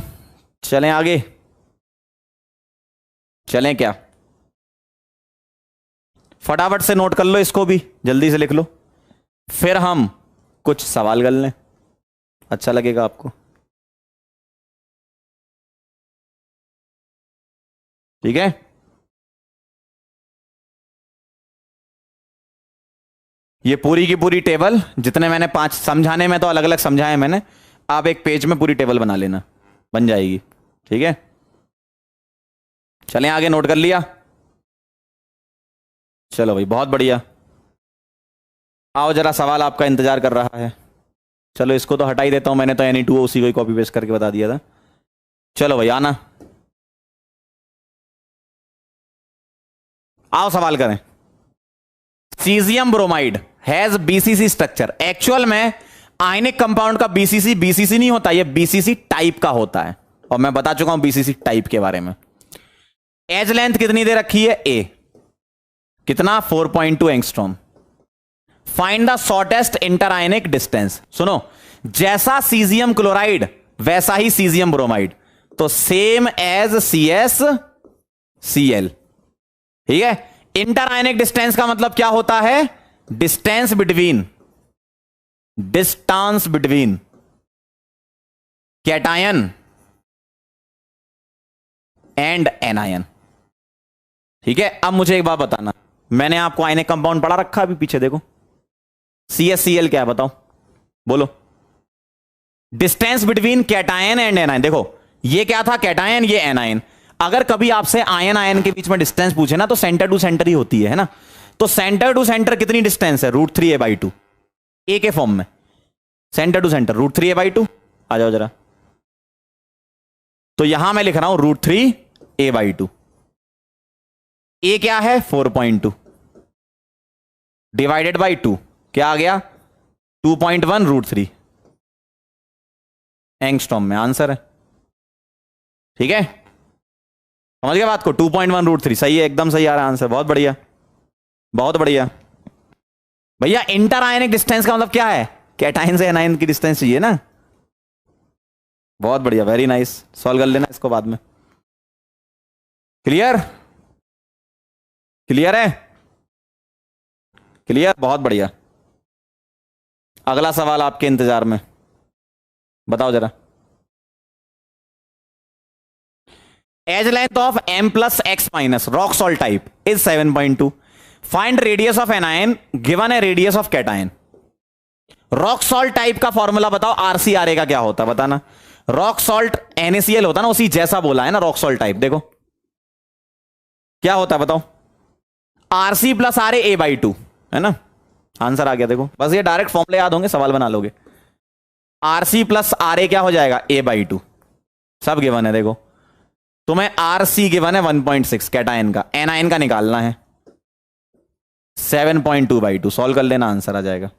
चलें आगे, चलें क्या? फटाफट से नोट कर लो, इसको भी जल्दी से लिख लो, फिर हम कुछ सवाल कर लें। अच्छा लगेगा आपको, ठीक है? ये पूरी की पूरी टेबल, जितने मैंने 5 समझाने में तो अलग अलग समझाए मैंने, आप एक पेज में पूरी टेबल बना लेना, बन जाएगी, ठीक है? चलें आगे। नोट कर लिया? चलो भाई, बहुत बढ़िया। आओ जरा, सवाल आपका इंतजार कर रहा है। चलो इसको तो हटा ही देता हूं, मैंने तो Na2O उसी को ही कॉपी पेस्ट करके बता दिया था। चलो भाई आना, आओ सवाल करें। Caesium bromide has BCC structure. Actual में आयनिक कंपाउंड का BCC नहीं होता, ये BCC टाइप का होता है, और मैं बता चुका हूं BCC टाइप के बारे में। एज लेंथ कितनी दे रखी है? A कितना? 4.2 angstrom. Find the shortest interionic distance. सुनो, जैसा सीजियम क्लोराइड वैसा ही सीजियम ब्रोमाइड, तो सेम एज CsCl, ठीक है? इंटरआयनिक डिस्टेंस का मतलब क्या होता है? Distance between cation and anion, ठीक है? अब मुझे एक बात बताना, मैंने आपको आयनिक कंपाउंड पढ़ा रखा अभी पीछे, देखो CsCl क्या है बताओ, बोलो। Distance between cation and anion. देखो ये क्या था? कैटायन, ये एनायन। अगर कभी आपसे आयन आयन के बीच में डिस्टेंस पूछे ना, तो सेंटर टू सेंटर ही होती है ना? तो सेंटर टू सेंटर कितनी डिस्टेंस है? √3a/2। ए के फॉर्म में सेंटर टू सेंटर √3a/2। आ जाओ जरा। तो यहां मैं लिख रहा हूं √3a/2। ए क्या है? 4.2 डिवाइडेड बाई 2 क्या आ गया? 2.1 √3 एंगस्ट्रॉम में आंसर है, ठीक है? समझ गया बात को? 2.1 √3 सही है, एकदम सही आ रहा है आंसर। बहुत बढ़िया, बहुत बढ़िया। भैया इंटर आयनिक डिस्टेंस का मतलब क्या है? कैटायन से एनायन की डिस्टेंस चाहिए ना? बहुत बढ़िया, वेरी नाइस। सॉल्व कर लेना इसको बाद में। क्लियर? क्लियर है? क्लियर, बहुत बढ़िया। अगला सवाल आपके इंतजार में, बताओ जरा। Edge length of M + X- rock salt type is 7.2। Find radius of anion given a radius of cation. Rock salt type का फॉर्मूला बताओ। RC/RA का क्या होता है बताना। रॉक सॉल्ट NaCl होता ना, उसी जैसा बोला है ना रॉक सॉल्ट टाइप। देखो क्या होता है बताओ। RC + RA a/2। है ना, आंसर आ गया देखो, बस ये डायरेक्ट फॉर्मूले याद होंगे, सवाल बना लोगे। आरसी प्लस आर ए क्या हो जाएगा, A/2, सब गिवन है देखो। तुम्हें आरसी गिवन है 1.6 कैटायन का, एनायन का निकालना है 7.2/2, सॉल्व कर लेना, आंसर आ जाएगा।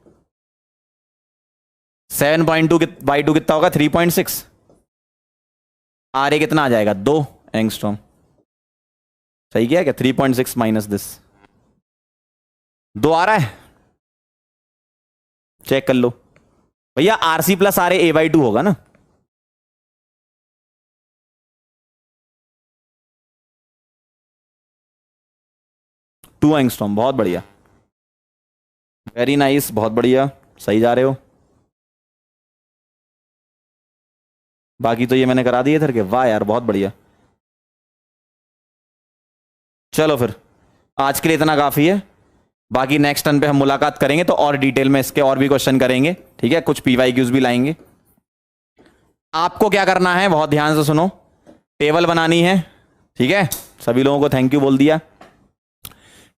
7.2/2 कितना होगा, 3.6। आर ए कितना आ जाएगा, 2 एंगस्ट्रॉम। सही किया क्या, 3.6 माइनस दिस 2 आ रहा है, चेक कर लो भैया। आरसी प्लस आर ए A/2 होगा ना, टू एंगस्ट्रॉम, बहुत बढ़िया, वेरी नाइस, बहुत बढ़िया, सही जा रहे हो। बाकी तो ये मैंने करा दिए इधर के, वाह यार बहुत बढ़िया। चलो फिर आज के लिए इतना काफी है, बाकी नेक्स्ट टर्न पे हम मुलाकात करेंगे तो और डिटेल में इसके और भी क्वेश्चन करेंगे, ठीक है, कुछ PYQs भी लाएंगे। आपको क्या करना है, बहुत ध्यान से सुनो, टेबल बनानी है, ठीक है, सभी लोगों को थैंक यू बोल दिया।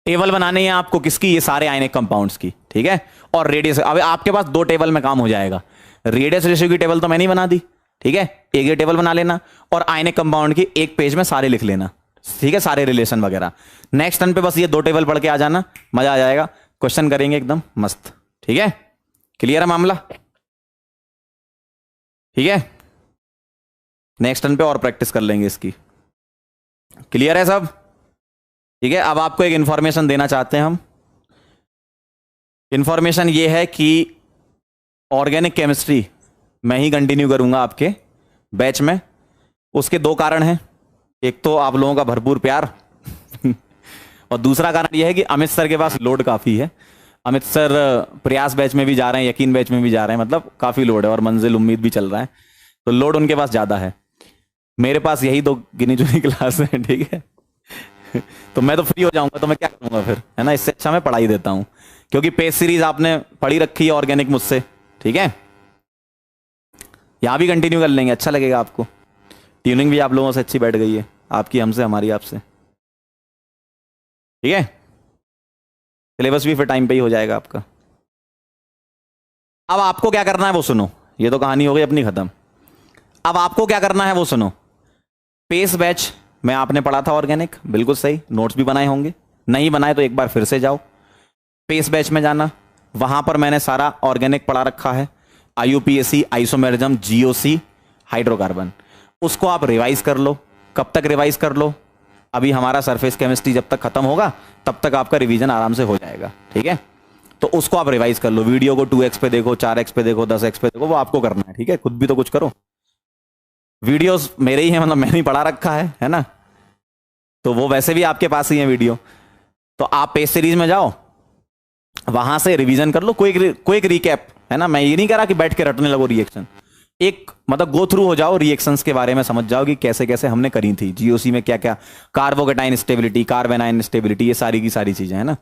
टेबल बनानी है आपको किसकी, ये सारे आयनिक कंपाउंड्स की, ठीक है, और रेडियस। अब आपके पास 2 टेबल में काम हो जाएगा, रेडियस रेशियो की टेबल तो मैंने ही बना दी, ठीक है, एक ये टेबल बना लेना, और आयनिक कंपाउंड की एक पेज में सारे लिख लेना, ठीक है, सारे रिलेशन वगैरह। नेक्स्ट टर्न पे बस ये 2 टेबल पढ़ के आ जाना, मजा आ जाएगा, क्वेश्चन करेंगे एकदम मस्त, ठीक है, क्लियर है मामला, ठीक है। नेक्स्ट टर्न पे और प्रैक्टिस कर लेंगे इसकी, क्लियर है सब, ठीक है। अब आपको एक इंफॉर्मेशन देना चाहते हैं हम, इंफॉर्मेशन ये है कि ऑर्गेनिक केमिस्ट्री मैं ही कंटिन्यू करूंगा आपके बैच में। उसके 2 कारण हैं, एक तो आप लोगों का भरपूर प्यार और दूसरा कारण यह है कि अमित सर के पास लोड काफी है। अमित सर प्रयास बैच में भी जा रहे हैं, यकीन बैच में भी जा रहे हैं, मतलब काफी लोड है, और मंजिल उम्मीद भी चल रहा है, तो लोड उनके पास ज्यादा है। मेरे पास यही 2 गिनी चुनी क्लास है, ठीक है तो मैं तो फ्री हो जाऊंगा, तो मैं क्या करूंगा फिर, है ना, इससे अच्छा मैं पढ़ाई देता हूं, क्योंकि पेज सीरीज आपने पढ़ी रखी है ऑर्गेनिक मुझसे, ठीक है, यहां भी कंटिन्यू कर लेंगे, अच्छा लगेगा आपको। ट्यूनिंग भी आप लोगों से अच्छी बैठ गई है, आपकी हमसे, हमारी आपसे, ठीक है। सिलेबस भी फिर टाइम पे ही हो जाएगा आपका। अब आपको क्या करना है वो सुनो, ये तो कहानी हो गई अपनी खत्म। अब आपको क्या करना है वो सुनो। पेस बैच में आपने पढ़ा था ऑर्गेनिक, बिल्कुल सही, नोट्स भी बनाए होंगे, नहीं बनाए तो एक बार फिर से जाओ पेस बैच में जाना, वहां पर मैंने सारा ऑर्गेनिक पढ़ा रखा है, IUPAC, आइसोमेरिज्म, GOC, हाइड्रोकार्बन, उसको आप रिवाइज कर लो। कब तक रिवाइज कर लो, अभी हमारा सरफेस केमिस्ट्री जब तक खत्म होगा तब तक आपका रिवीजन आराम से हो जाएगा, ठीक है, तो उसको आप रिवाइज कर लो। वीडियो को 2x पे देखो, 4x पे देखो, 10x पे देखो, वो आपको करना है, ठीक है, खुद भी तो कुछ करो। वीडियोस मेरे ही हैं, मतलब मैंने ही पढ़ा रखा है ना, तो वो वैसे भी आपके पास ही है वीडियो, तो आप पेज सीरीज में जाओ, वहां से रिवीजन कर लो, क्विक रिकैप, है ना, मैं ये नहीं कह रहा कि बैठ के रटने लगो रिएक्शन, एक मतलब गो थ्रू हो जाओ, रिएक्शंस के बारे में समझ जाओ कि कैसे कैसे हमने करी थी, GOC में क्या क्या, कार्बोकेटाइन स्टेबिलिटी, कार्बेनाइन स्टेबिलिटी, ये सारी की सारी चीजें, है ना।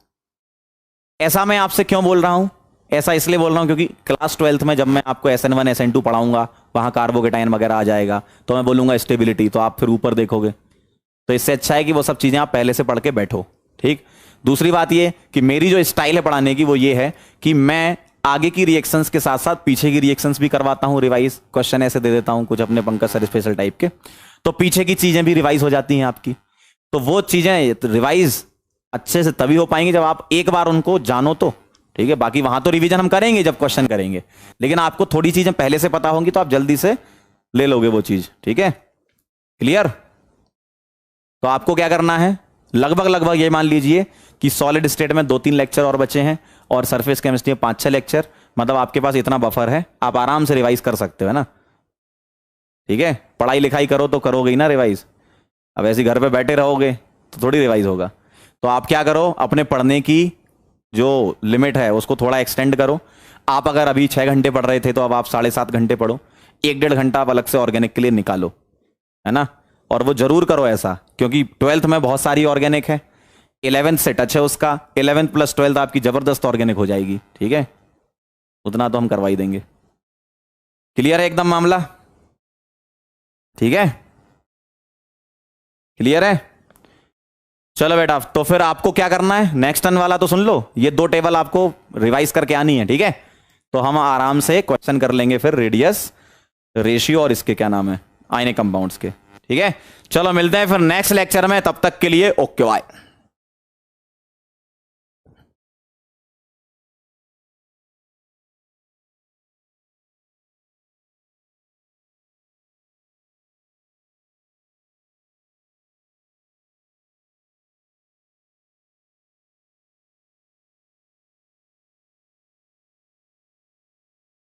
ऐसा मैं आपसे क्यों बोल रहा हूं, ऐसा इसलिए बोल रहा हूं क्योंकि क्लास 12th में जब मैं आपको SN1 SN2 पढ़ाऊंगा, वहां कार्बोकेटाइन वगैरह आ जाएगा, तो मैं बोलूंगा स्टेबिलिटी, तो आप फिर ऊपर देखोगे, तो इससे अच्छा है कि वो सब चीजें आप पहले से पढ़ के बैठो, ठीक। दूसरी बात ये कि मेरी जो स्टाइल है पढ़ाने की वो ये है कि मैं आगे की रिएक्शंस के साथ साथ पीछे की रिएक्शंस भी करवाता हूं रिवाइज, क्वेश्चन ऐसे दे देता हूं कुछ अपने पंकज सर स्पेशल टाइप के, तो पीछे की चीजें भी रिवाइज हो जाती हैं आपकी। तो वो चीजें रिवाइज अच्छे से तभी हो पाएंगी जब आप एक बार उनको जानो तो, ठीक है। बाकी वहां तो रिवीजन हम करेंगे जब क्वेश्चन करेंगे, लेकिन आपको थोड़ी चीजें पहले से पता होंगी तो आप जल्दी से ले लोगे वो चीज, ठीक है, क्लियर। तो आपको क्या करना है, लगभग लगभग ये मान लीजिए कि सॉलिड स्टेट में 2-3 लेक्चर और बचे हैं, और सरफेस केमिस्ट्री में 5-6 लेक्चर, मतलब आपके पास इतना बफर है, आप आराम से रिवाइज कर सकते हो, है ना, ठीक है। पढ़ाई लिखाई करो तो करोगे ही ना रिवाइज, अब ऐसे घर पे बैठे रहोगे तो थोड़ी रिवाइज होगा। तो आप क्या करो, अपने पढ़ने की जो लिमिट है उसको थोड़ा एक्सटेंड करो। आप अगर अभी 6 घंटे पढ़ रहे थे तो अब आप 7.5 घंटे पढ़ो, 1-1.5 घंटा आप अलग से ऑर्गेनिक के लिए निकालो, है ना, और वो जरूर करो ऐसा, क्योंकि 12th में बहुत सारी ऑर्गेनिक है, 11th से टच है उसका, 11th + 12th आपकी जबरदस्त ऑर्गेनिक हो जाएगी, ठीक है, उतना तो हम करवा ही देंगे। क्लियर है एकदम मामला, ठीक है, क्लियर है। चलो बेटा, तो फिर आपको क्या करना है, नेक्स्ट टर्न वाला तो सुन लो, ये 2 टेबल आपको रिवाइज करके आनी है, ठीक है। तो हम आराम से क्वेश्चन कर लेंगे फिर रेडियस रेशियो और इसके क्या नाम है, आयनिक कंपाउंड्स के, ठीक है। चलो मिलते हैं फिर नेक्स्ट लेक्चर में, तब तक के लिए ओके बाय।